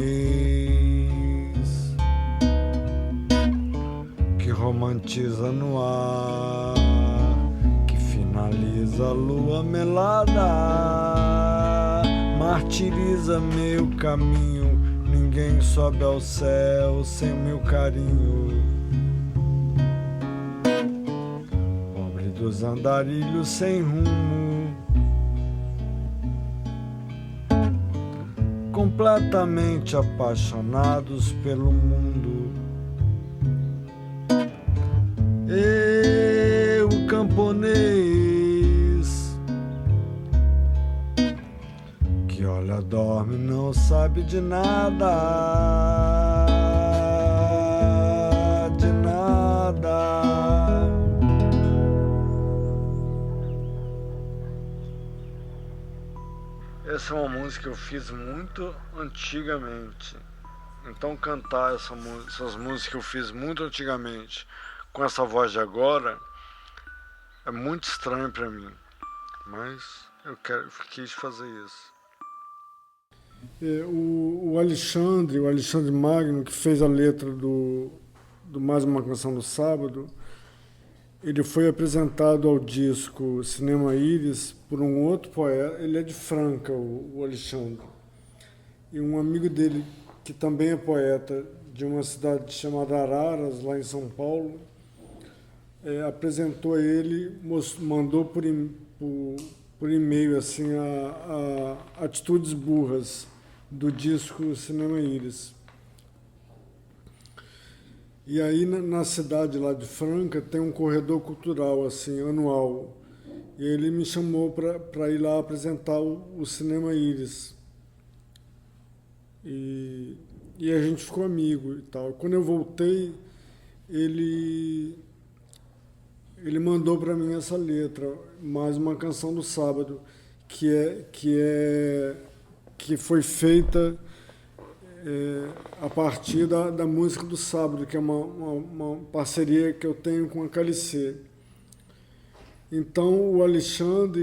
[SPEAKER 1] que romantiza no ar, que finaliza a lua melada, martiriza meu caminho. Ninguém sobe ao céu sem meu carinho. Pobre dos andarilhos sem rumo, completamente apaixonados pelo mundo. Eu, camponês, que olha, dorme, não sabe de nada, de nada. Essa é uma música que eu fiz muito antigamente. Então cantar essas músicas que eu fiz muito antigamente com essa voz de agora é muito estranho pra mim. mas quis fazer isso. O Alexandre Magno, que fez a letra do Mais Uma Canção do Sábado, ele foi apresentado ao disco Cinema Íris por um outro poeta. Ele é de Franca, o Alexandre. E um amigo dele, que também é poeta, de uma cidade chamada Araras, lá em São Paulo, apresentou ele, mandou por e-mail assim, a Atitudes Burras, do disco Cinema Íris. E aí na cidade lá de Franca tem um corredor cultural assim, anual. E ele me chamou para ir lá apresentar o Cinema Íris. E a gente ficou amigo e tal. Quando eu voltei, ele mandou para mim essa letra, Mais Uma Canção do Sábado, que foi feita a partir da música do Sábado, que é uma parceria que eu tenho com a Calicê. Então o Alexandre,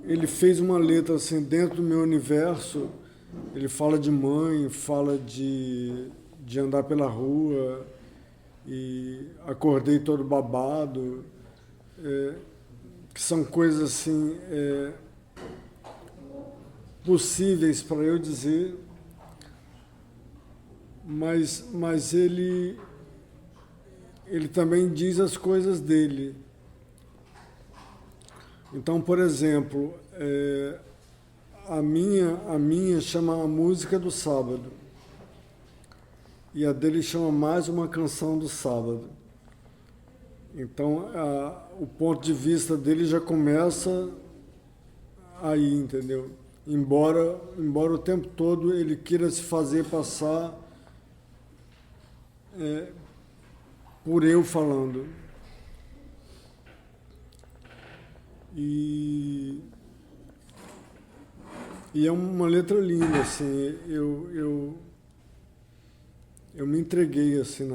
[SPEAKER 1] ele fez uma letra assim, dentro do meu universo. Ele fala de mãe, fala de andar pela rua, e acordei todo babado, que são coisas assim possíveis para eu dizer, mas ele também diz as coisas dele. Então, por exemplo, a minha chama A Música do Sábado e a dele chama Mais Uma Canção do Sábado. Então, o ponto de vista dele já começa aí, entendeu? Embora o tempo todo ele queira se fazer passar por eu falando. E é uma letra linda, assim. Eu me entreguei assim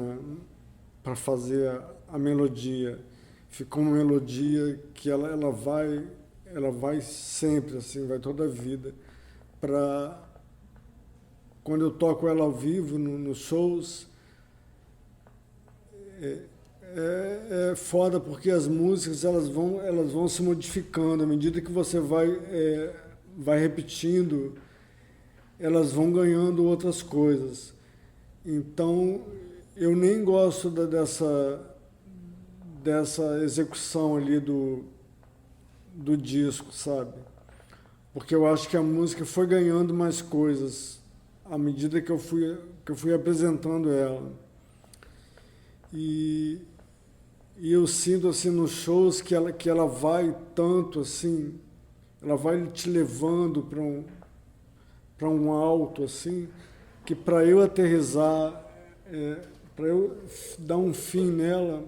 [SPEAKER 1] para fazer a melodia. Ficou uma melodia que ela vai sempre, assim, vai toda a vida. Quando eu toco ela ao vivo, nos shows, é foda, porque as músicas elas vão se modificando. À medida que você vai repetindo, elas vão ganhando outras coisas. Então, eu nem gosto dessa execução ali do disco, sabe? Porque eu acho que a música foi ganhando mais coisas à medida que eu fui apresentando ela. E eu sinto assim nos shows que ela vai tanto assim, ela vai te levando para um alto assim, que para eu aterrissar, para eu dar um fim nela,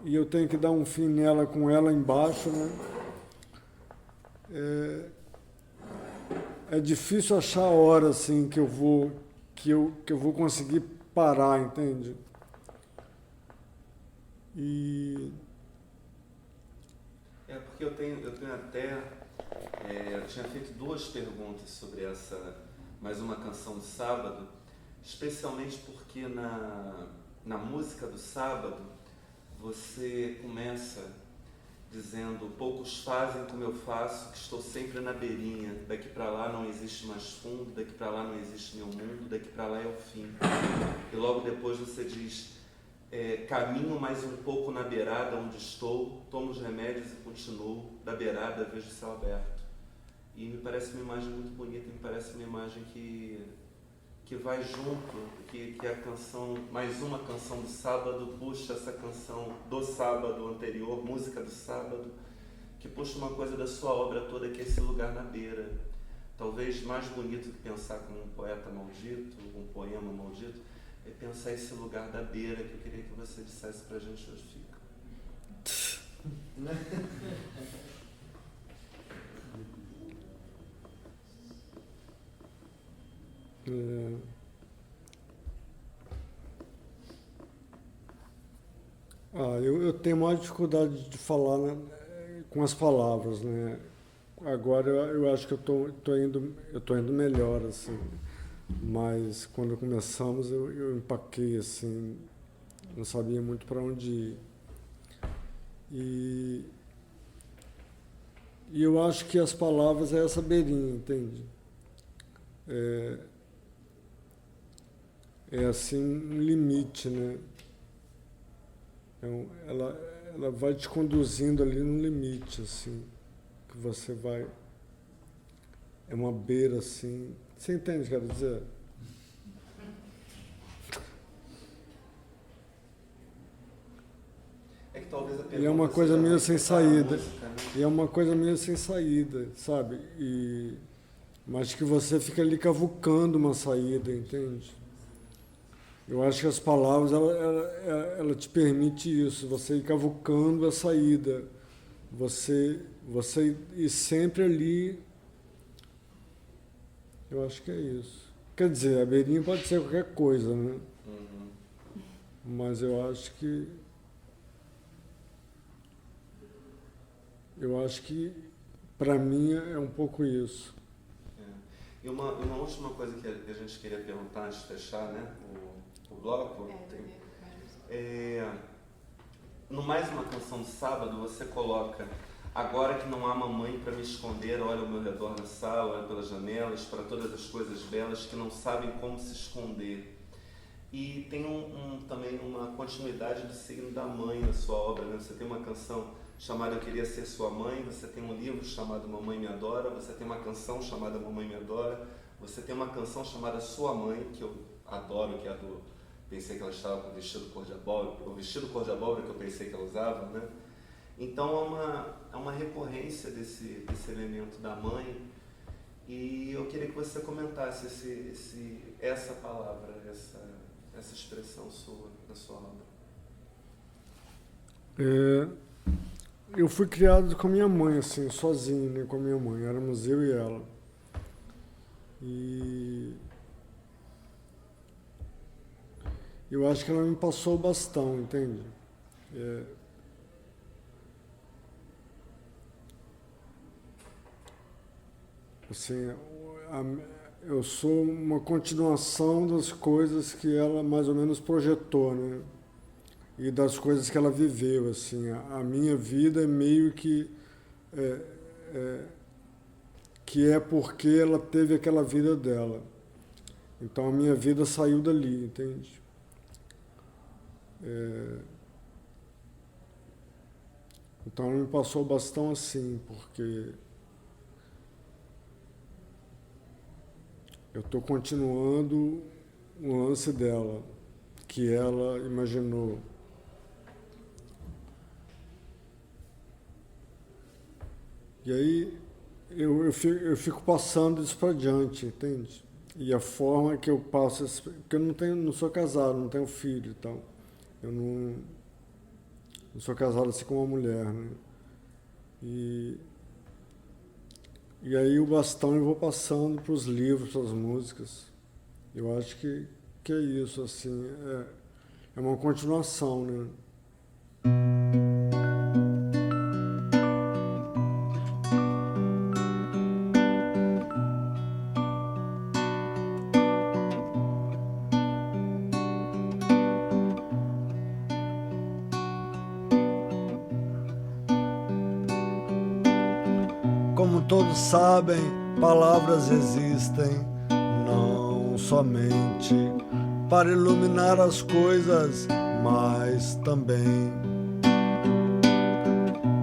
[SPEAKER 1] e eu tenho que dar um fim nela com ela embaixo, né? É difícil achar a hora assim que eu vou conseguir parar, entende?
[SPEAKER 3] Porque eu tenho até eu tinha feito 2 perguntas sobre essa Mais Uma Canção do Sábado, especialmente porque na música do Sábado você começa dizendo: poucos fazem como eu faço, que estou sempre na beirinha, daqui para lá não existe mais fundo, daqui para lá não existe meu mundo, daqui para lá é o fim. E logo depois você diz: caminho mais um pouco na beirada onde estou, tomo os remédios e continuo, da beirada vejo o céu aberto. E me parece uma imagem muito bonita, me parece uma imagem que vai junto, que a canção, Mais Uma Canção do Sábado, puxa essa canção do sábado anterior, música do sábado, que puxa uma coisa da sua obra toda, que é esse lugar na beira. Talvez mais bonito que pensar como um poeta maldito, um poema maldito, é pensar esse lugar da beira, que eu queria que você dissesse pra gente onde fica.
[SPEAKER 1] Eu tenho mais dificuldade de falar, né, com as palavras, né? Agora eu acho que eu tô indo melhor, assim. Mas quando começamos eu empaquei, assim, não sabia muito para onde ir. E eu acho que as palavras é essa beirinha, entende? É assim um limite, né? Então, ela vai te conduzindo ali no limite, assim, que você vai... É uma beira, assim... Você entende o que eu quero dizer?
[SPEAKER 3] É que talvez a pergunta
[SPEAKER 1] E é uma coisa meio sem saída.
[SPEAKER 3] Música, né?
[SPEAKER 1] E é uma coisa meio sem saída, sabe? Mas que você fica ali cavucando uma saída, entende? Eu acho que as palavras, ela te permite isso, você ir cavucando a saída. Você ir sempre ali. Eu acho que é isso. Quer dizer, a beirinha pode ser qualquer coisa, né?
[SPEAKER 3] Uhum.
[SPEAKER 1] Mas eu acho que para mim é um pouco isso.
[SPEAKER 3] E uma última coisa que a gente queria perguntar antes de fechar, né, o bloco. No Mais Uma Canção de Sábado, você coloca: agora que não há mamãe para me esconder, olho ao meu redor na sala, olho pelas janelas, para todas as coisas belas que não sabem como se esconder. E tem também uma continuidade do signo da mãe na sua obra, né? Você tem uma canção chamada Eu Queria Ser Sua Mãe, você tem um livro chamado Mamãe Me Adora, você tem uma canção chamada Mamãe Me Adora, você tem uma canção chamada Sua Mãe, que eu adoro, que é a do... Pensei que ela estava com o vestido cor de abóbora, o vestido cor de abóbora que eu pensei que ela usava, né? Então é uma recorrência desse elemento da mãe, e eu queria que você comentasse essa palavra, essa expressão sua, da sua obra.
[SPEAKER 1] Eu fui criado com a minha mãe, assim, sozinho, né, com a minha mãe. Éramos eu e ela. E eu acho que ela me passou o bastão, entende? Assim, eu sou uma continuação das coisas que ela mais ou menos projetou, né? E das coisas que ela viveu, assim. A minha vida é meio que porque ela teve aquela vida dela. Então a minha vida saiu dali, entende? Então ela me passou o bastão assim, porque eu estou continuando o lance dela, que ela imaginou. E aí eu fico passando isso para diante, entende? E a forma que eu passo isso, porque eu não sou casado, não tenho filho e tal. Eu não sou casado assim com uma mulher, né? E aí o bastão eu vou passando para os livros, para as músicas. Eu acho que é isso, assim, é uma continuação, né? Como todos sabem, palavras existem, não somente para iluminar as coisas, mas também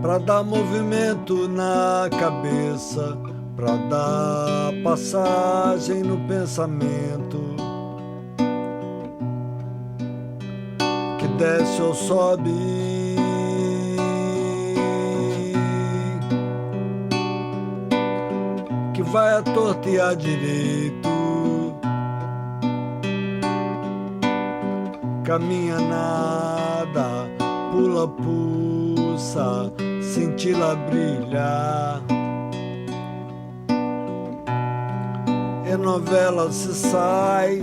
[SPEAKER 1] para dar movimento na cabeça, para dar passagem no pensamento, que desce ou sobe. Vai à torta e à direito, caminha, nada, pula, pulsa, cintila, brilha. E novela se sai,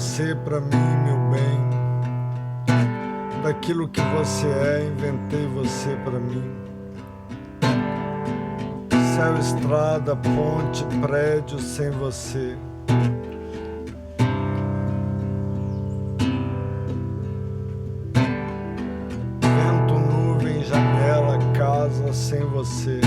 [SPEAKER 1] você pra mim, meu bem. Daquilo que você é, inventei você pra mim. Céu, estrada, ponte, prédio sem você. Vento, nuvem, janela, casa sem você.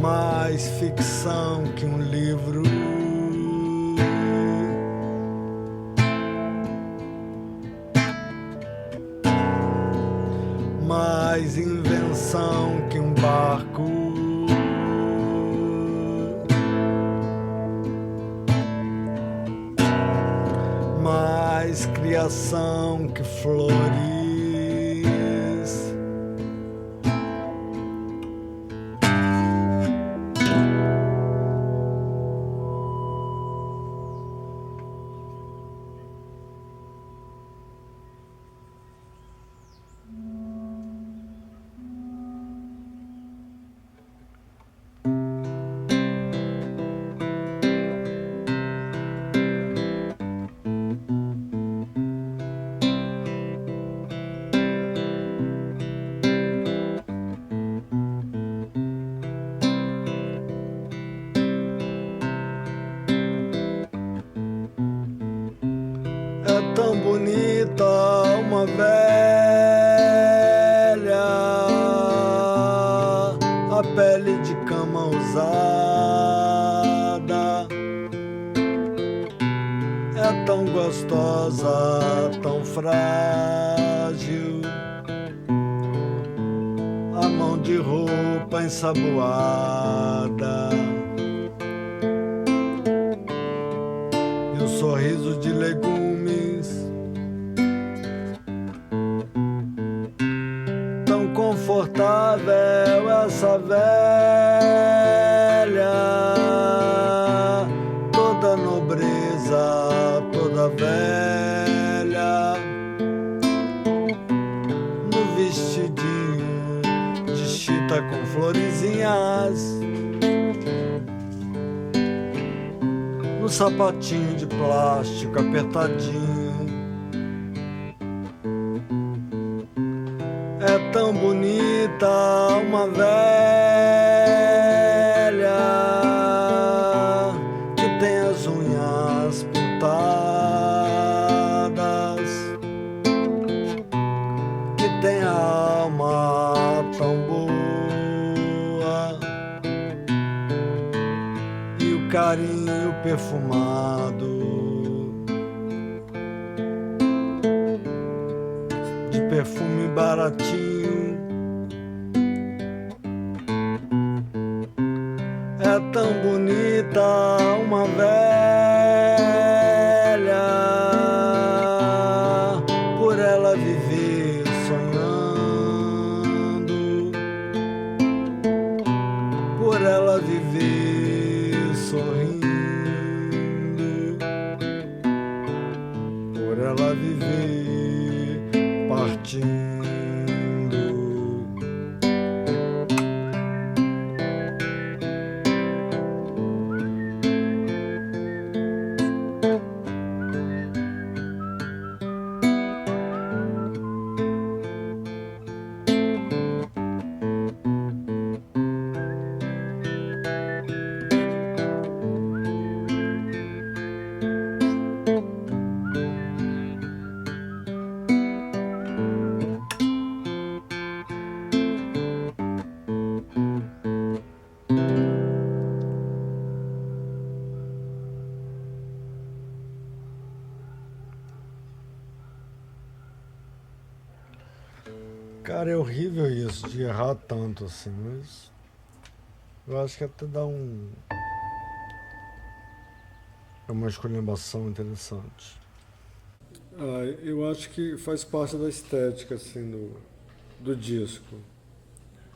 [SPEAKER 1] Mais ficção que um livro. Mais invenção que um barco. Mais criação que flores. É tão bonita uma velha, a pele de cama usada. É tão gostosa, tão frágil, a mão de roupa ensaboada. E o sorriso de legumes, tão confortável essa velha, toda nobreza, toda velha, no vestidinho de chita com florezinhas, no sapatinho de plástico apertadinho. É tão bonita uma velha que tem as unhas pintadas, que tem a alma tão boa e o carinho perfumado de perfume baratinho. É tão bonita uma velha, por ela viver sonhando, por ela viver sorrindo, por ela viver partindo. Cara, é horrível isso, de errar tanto assim, mas eu acho que até dá é uma esculhambação interessante. Eu acho que faz parte da estética, assim, do disco.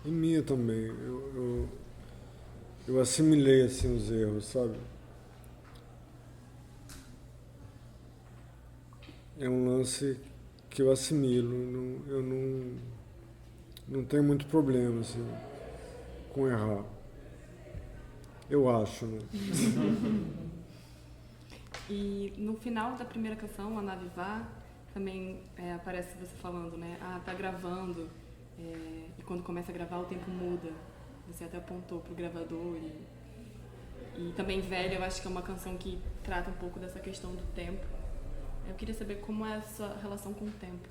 [SPEAKER 1] E minha também. Eu assimilei, assim, os erros, sabe? É um lance que eu assimilo, eu não tenho muito problema, assim, com errar. Eu acho, né?
[SPEAKER 2] E no final da primeira canção, A Nave Vá, também aparece você falando, né? Tá gravando, e quando começa a gravar o tempo muda. Você até apontou pro gravador e também Velha, eu acho que é uma canção que trata um pouco dessa questão do tempo. Eu queria saber como é a sua relação com o tempo.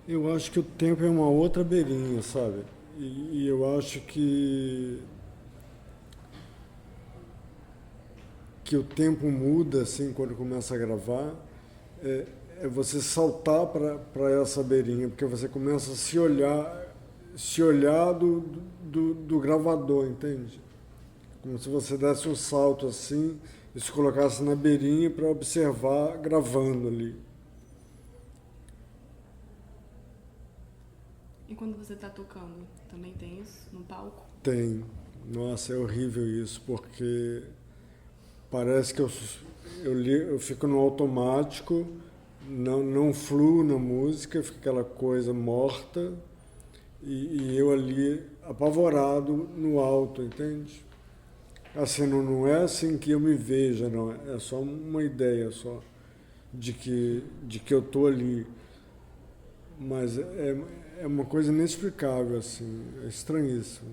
[SPEAKER 1] Eu acho que o tempo é uma outra beirinha, sabe? E eu acho que o tempo muda, assim, quando começa a gravar, é você saltar para essa beirinha, porque você começa a se olhar do gravador, entende? Como se você desse um salto assim e se colocasse na beirinha para observar gravando ali.
[SPEAKER 2] E quando você está tocando, também tem isso no palco?
[SPEAKER 1] Tem. Nossa, é horrível isso, porque parece que eu fico no automático, não fluo na música, fica aquela coisa morta e eu ali apavorado no alto, entende? Assim, não é assim que eu me veja, não. É só uma ideia só de que eu estou ali. Mas é uma coisa inexplicável, assim, é estranhíssimo.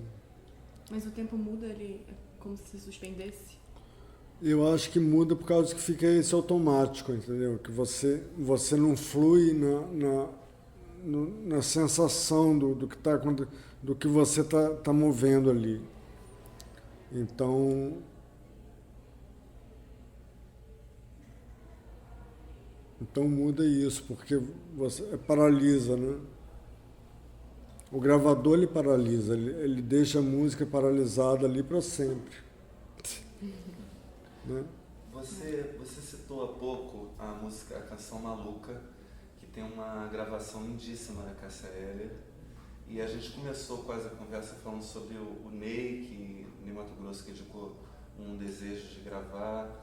[SPEAKER 2] Mas o tempo muda, ele é como se suspendesse?
[SPEAKER 1] Eu acho que muda por causa que fica esse automático, entendeu? Que você não flui na sensação do que você tá movendo ali. Então muda isso, porque você paralisa, né? O gravador ele paralisa, ele deixa a música paralisada ali para sempre. Né?
[SPEAKER 3] Você citou há pouco a canção Maluca, que tem uma gravação lindíssima da Cássia Eller. E a gente começou quase a conversa falando sobre o Ney, que em Mato Grosso que indicou um desejo de gravar.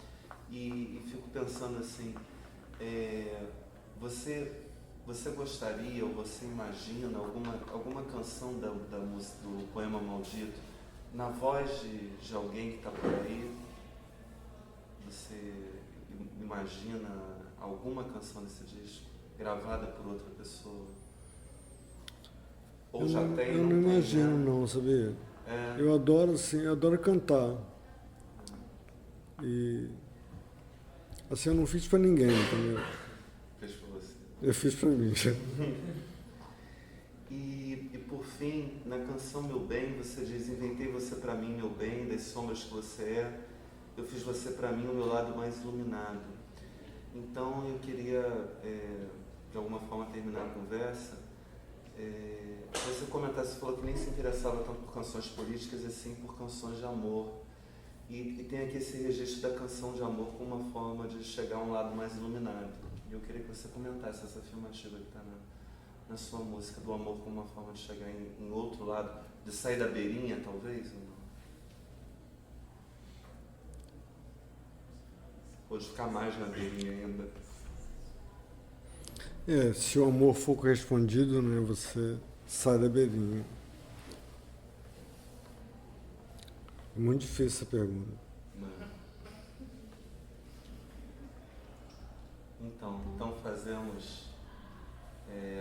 [SPEAKER 3] E fico pensando assim, você gostaria ou você imagina alguma canção da música, do Poema Maldito na voz de alguém que está por aí? Você imagina alguma canção desse disco gravada por outra pessoa? Ou
[SPEAKER 1] eu
[SPEAKER 3] já
[SPEAKER 1] não,
[SPEAKER 3] tem?
[SPEAKER 1] Eu não imagino, não, sabia? Eu adoro, assim, eu adoro cantar. E assim, eu não fiz pra ninguém, entendeu?
[SPEAKER 3] Fez pra você.
[SPEAKER 1] Eu fiz pra mim.
[SPEAKER 3] E por fim, na canção Meu Bem, você diz: inventei você pra mim, meu bem, das sombras que você é, eu fiz você pra mim o meu lado mais iluminado. Então eu queria, de alguma forma, terminar a conversa. Você comentasse, você falou que nem se interessava tanto por canções políticas, e sim por canções de amor. E tem aqui esse registro da canção de amor como uma forma de chegar a um lado mais iluminado. E eu queria que você comentasse essa afirmativa que está na sua música, do amor como uma forma de chegar em outro lado, de sair da beirinha, talvez? Ou de ficar mais na beirinha ainda?
[SPEAKER 1] Se o amor for correspondido, né, você sai da beirinha. É muito difícil essa pergunta.
[SPEAKER 3] Então fazemos.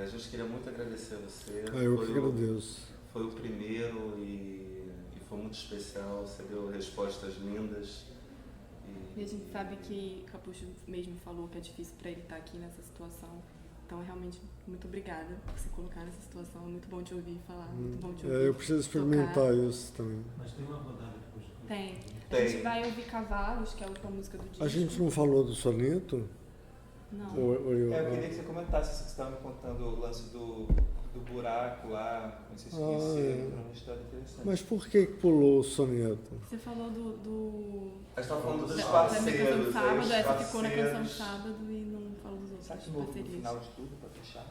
[SPEAKER 3] A gente queria muito agradecer a você.
[SPEAKER 1] Eu que agradeço.
[SPEAKER 3] Foi o primeiro e foi muito especial. Você deu respostas lindas.
[SPEAKER 2] E a gente sabe que o Capucho mesmo falou que é difícil para ele estar aqui nessa situação. Então, realmente, muito obrigada por se colocar nessa situação. É muito bom te ouvir falar, muito bom te ouvir
[SPEAKER 1] eu preciso experimentar isso também.
[SPEAKER 4] Mas tem uma rodada depois.
[SPEAKER 2] Tem. A gente vai ouvir Cavalos, que é a última música do disco.
[SPEAKER 1] A gente não falou do soneto?
[SPEAKER 2] Não.
[SPEAKER 5] Eu queria que você comentasse, você estava me contando o lance do buraco lá, não sei se conhecia, uma história interessante.
[SPEAKER 1] Mas por que pulou o soneto?
[SPEAKER 2] Você falou do...
[SPEAKER 3] A gente estava falando dos
[SPEAKER 2] da
[SPEAKER 3] parceiros.
[SPEAKER 2] canção Sábado, essa ficou na canção Sábado e não falou dos outros
[SPEAKER 5] Sabe que no
[SPEAKER 2] parcerias.
[SPEAKER 5] final de tudo, para fechar,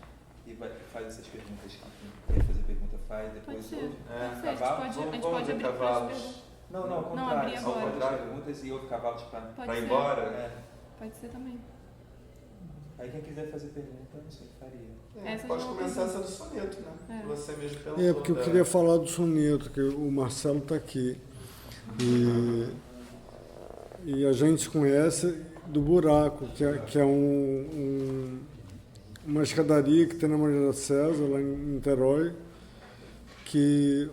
[SPEAKER 5] e faz essas perguntas que quer fazer pergunta, faz, depois
[SPEAKER 2] Pode ser.
[SPEAKER 5] ouve.
[SPEAKER 2] Pode ser.
[SPEAKER 5] Cavalo?
[SPEAKER 2] A gente
[SPEAKER 3] Vamos
[SPEAKER 2] pode
[SPEAKER 3] ver
[SPEAKER 2] abrir para as
[SPEAKER 3] Cavalos.
[SPEAKER 2] perguntas.
[SPEAKER 5] Não, ao contrário.
[SPEAKER 2] Não, abrir
[SPEAKER 5] Só
[SPEAKER 2] agora.
[SPEAKER 5] faz as perguntas e ouve cavalos para
[SPEAKER 2] Pode
[SPEAKER 3] Pra ir
[SPEAKER 2] ser.
[SPEAKER 3] embora?
[SPEAKER 2] Pode ser também.
[SPEAKER 5] Aí Aí quem quiser fazer pergunta, não sei, faria.
[SPEAKER 3] Pode começar essa do soneto, né? Que você mesmo perguntou.
[SPEAKER 1] Porque eu queria falar do soneto, que o Marcelo está aqui. E a gente conhece do Buraco, que é uma escadaria que tem na Maria da César, lá em Niterói, que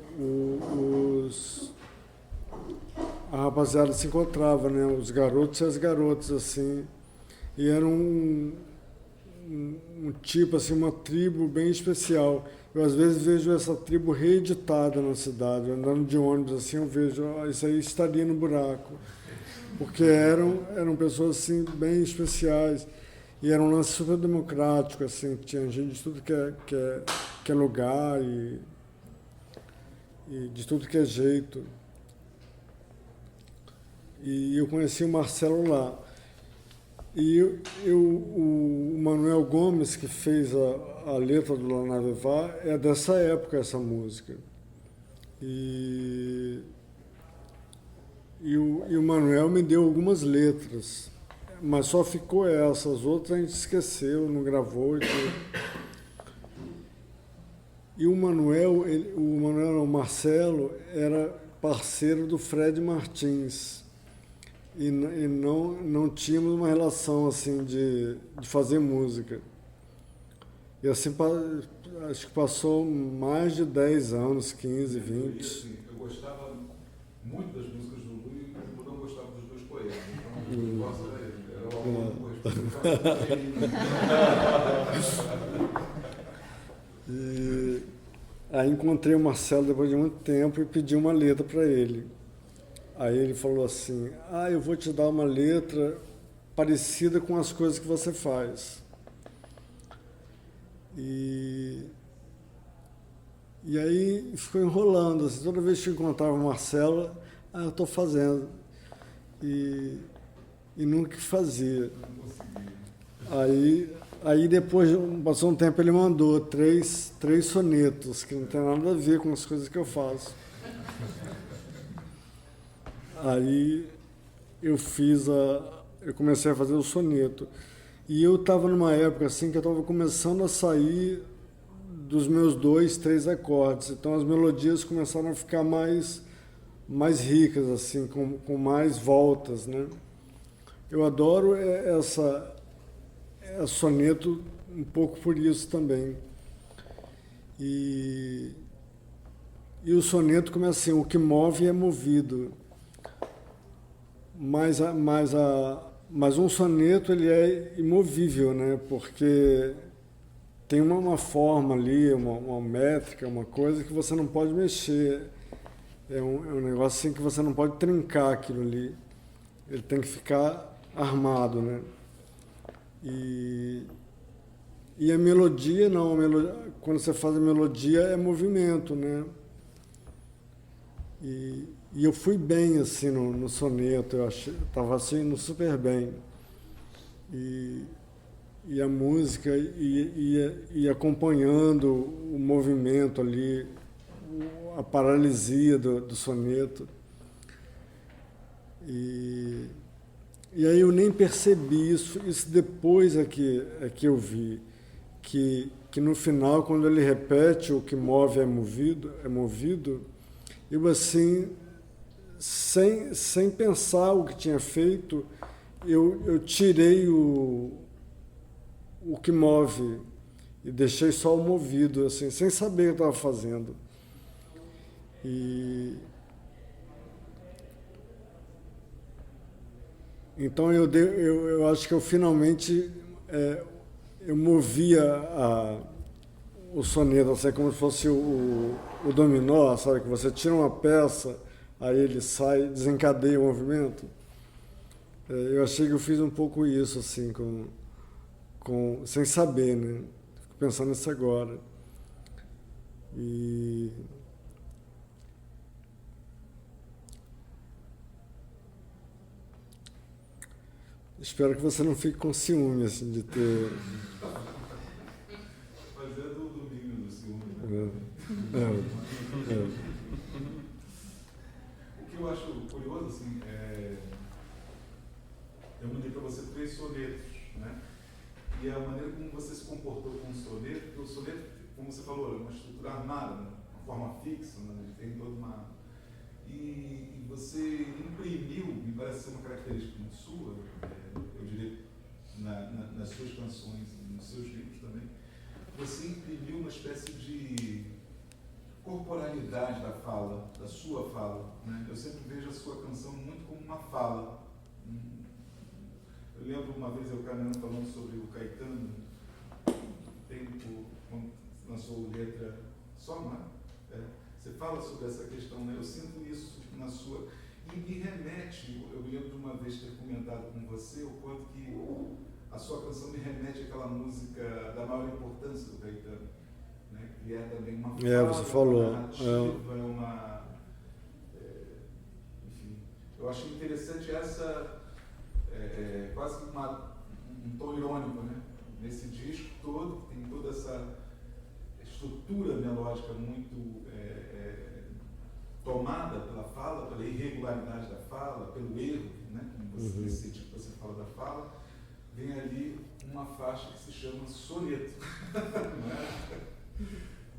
[SPEAKER 1] a rapaziada se encontrava, né? Os garotos e as garotas, assim. E era um tipo, assim, uma tribo bem especial. Eu, às vezes, vejo essa tribo reeditada na cidade. Andando de ônibus, assim, eu vejo, isso aí estaria no Buraco. Porque eram pessoas, assim, bem especiais. E era um lance super democrático, assim, tinha gente de tudo que é lugar e de tudo que é jeito. E eu conheci o Marcelo lá. E o Manuel Gomes, que fez a letra do La Nave-Va, é dessa época essa música. E o Manuel me deu algumas letras, mas só ficou essa, as outras a gente esqueceu, não gravou. E o Marcelo, era parceiro do Fred Martins. E não tínhamos uma relação assim de fazer música. E assim, acho que passou mais de 10 anos, 15, 20.
[SPEAKER 4] E assim, eu gostava muito das músicas do Lu e eu não gostava dos dois poemas. Então, o negócio era o amor
[SPEAKER 1] E aí encontrei o Marcelo depois de muito tempo e pedi uma letra para ele. Aí ele falou assim, eu vou te dar uma letra parecida com as coisas que você faz. E aí ficou enrolando, assim, toda vez que eu encontrava o Marcelo, eu estou fazendo. E nunca fazia. Aí depois, passou um tempo, ele mandou três sonetos, que não tem nada a ver com as coisas que eu faço. Aí eu comecei a fazer o soneto. E eu estava numa época assim que eu estava começando a sair dos meus 2, 3 acordes. Então as melodias começaram a ficar mais ricas, assim, com mais voltas, né? Eu adoro essa soneto um pouco por isso também. E o soneto começa assim, o que move é movido. Mas um soneto ele é imovível, né? Porque tem uma forma ali, uma métrica, uma coisa que você não pode mexer. É um negócio assim que você não pode trincar aquilo ali. Ele tem que ficar armado, né? E a melodia não, quando você faz a melodia é movimento, né? E eu fui bem, assim, no soneto, eu estava assim, indo super bem. E a música ia acompanhando o movimento ali, a paralisia do soneto. E aí eu nem percebi isso depois é que eu vi, que no final, quando ele repete o que move é movido, eu assim, sem pensar o que tinha feito, eu tirei o que move e deixei só o movido, assim, sem saber o que eu estava fazendo. Então eu acho que eu finalmente eu movia o soneto, assim, como se fosse o dominó, sabe? Que você tira uma peça, aí ele sai, desencadeia o movimento. Eu achei que eu fiz um pouco isso, assim, sem saber, né? Fico pensando nisso agora. Espero que você não fique com ciúme, assim, de ter...
[SPEAKER 4] Mas é do domínio do ciúme, né? O que eu acho curioso, assim, eu mandei para você 3 sonetos, né? e a maneira como você se comportou com o soneto, porque o soneto, como você falou, é uma estrutura armada, né? Uma forma fixa, né? Ele tem toda uma... E você imprimiu, me parece ser uma característica muito sua, eu diria, nas suas canções e nos seus livros também, você imprimiu uma espécie de corporalidade da fala, da sua fala, né? Eu sempre vejo a sua canção muito como uma fala. Eu lembro uma vez eu caminhando falando sobre o Caetano, tempo, quando lançou letra só, não é? Você fala sobre essa questão, né? Eu sinto isso na sua... E me remete, eu me lembro de uma vez ter comentado com você o quanto que a sua canção me remete àquela música da maior importância do Caetano, né? Que é também uma fala,
[SPEAKER 1] você falou.
[SPEAKER 4] uma narrativa, uma... enfim, eu acho interessante essa... quase um tom irônico, né? Nesse disco todo, que tem toda essa estrutura melódica muito tomada pela fala, pela irregularidade da fala, pelo erro, né? Nesse sentido que você fala da fala, vem ali uma faixa que se chama soneto. Não é?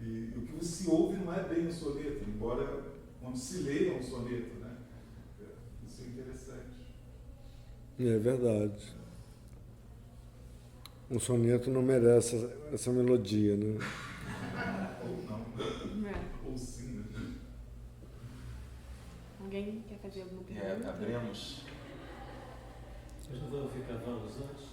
[SPEAKER 4] E o que se ouve não é bem um soneto, embora quando se lê é um soneto, né? Isso é interessante.
[SPEAKER 1] É verdade. Um soneto não merece essa melodia, né?
[SPEAKER 4] Ou não. Ou sim, né?
[SPEAKER 2] Alguém quer fazer alguma pergunta?
[SPEAKER 3] Abrimos.
[SPEAKER 6] Mas não vou ouvir cavalos antes?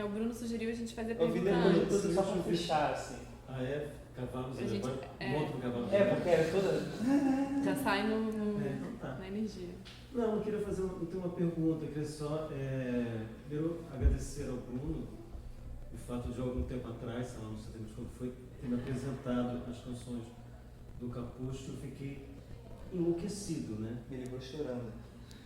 [SPEAKER 2] O Bruno sugeriu a gente fazer
[SPEAKER 5] Eu vi
[SPEAKER 2] pergunta
[SPEAKER 5] depois
[SPEAKER 2] antes.
[SPEAKER 5] só pra fechar, assim.
[SPEAKER 6] Ah, é? Cavalos,
[SPEAKER 2] A gente-
[SPEAKER 6] um outro cavalo.
[SPEAKER 5] Porque era toda...
[SPEAKER 2] Já sai
[SPEAKER 6] Então tá.
[SPEAKER 2] na energia.
[SPEAKER 6] Não, eu queria fazer uma pergunta, eu queria só primeiro agradecer ao Bruno o fato de algum tempo atrás, sei lá, não sei quando foi, ter me apresentado as canções do Capucho. Eu fiquei enlouquecido, né?
[SPEAKER 5] Me ligou chorando.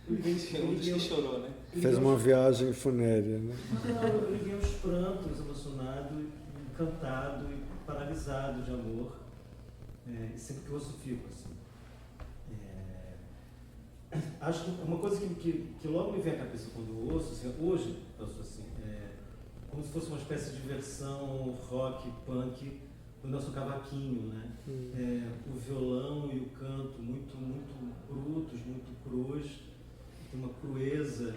[SPEAKER 6] Eu liguei,
[SPEAKER 5] Um dos que chorou, né?
[SPEAKER 1] Fez uma viagem funérea, né?
[SPEAKER 6] Não, eu liguei aos prantos, emocionado, encantado e paralisado de amor. E sempre que eu ouço, fico assim. Acho que uma coisa que logo me vem à cabeça quando eu ouço, assim, hoje, eu sou assim, como se fosse uma espécie de versão rock, punk do nosso cavaquinho, né? O violão e o canto muito, muito brutos, muito crus, tem uma crueza.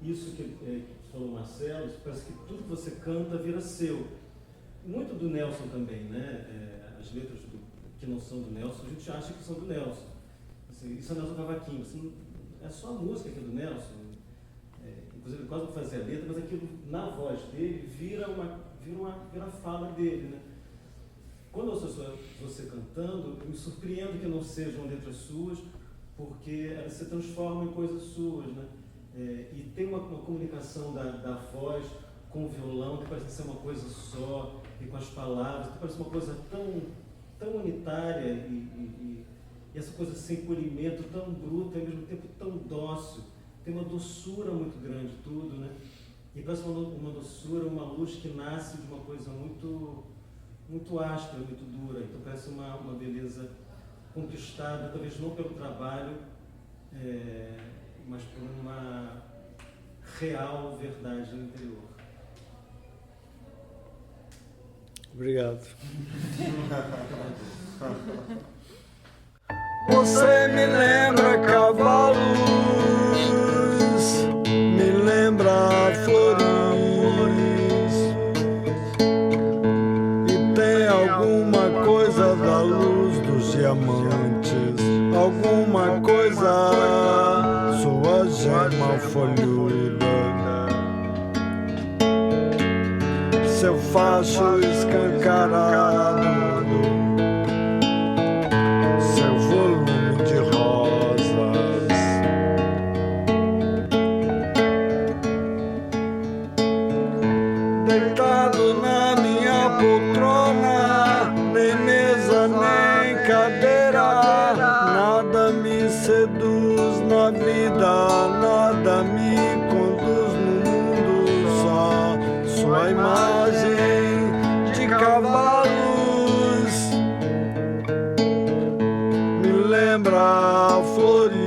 [SPEAKER 6] Isso que falou o Marcelo, parece que tudo que você canta vira seu. Muito do Nelson também, né? As letras que não são do Nelson, a gente acha que são do Nelson. Assim, isso é Nelson Cavaquinho, assim, é só a música que é do Nelson. Inclusive ele quase não fazia letra, mas aquilo na voz dele vira a fala dele, né? Quando eu ouço você cantando, eu me surpreendo que não sejam letras suas, porque elas se transformam em coisas suas, né? E tem uma comunicação da voz com o violão que parece ser uma coisa só, e com as palavras, que parece uma coisa tão unitária e essa coisa sem polimento, tão bruta e ao mesmo tempo tão dócil. Tem uma doçura muito grande tudo, né? E parece uma doçura, uma luz que nasce de uma coisa muito, muito áspera, muito dura. Então parece uma beleza conquistada, talvez não pelo trabalho, mas por uma real verdade no interior.
[SPEAKER 1] Obrigado. Você me lembra cavalos, me lembra flores, e tem alguma coisa da luz dos diamantes, alguma coisa, sua gema folhuda, seu facho escancarado, deitado na minha poltrona, nem mesa, nem cadeira, nada me seduz na vida, nada me conduz no mundo, só sua imagem de cavalos me lembra flores,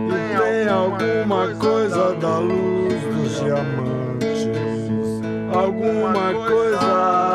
[SPEAKER 1] e tem alguma coisa da luz dos diamantes, alguma coisa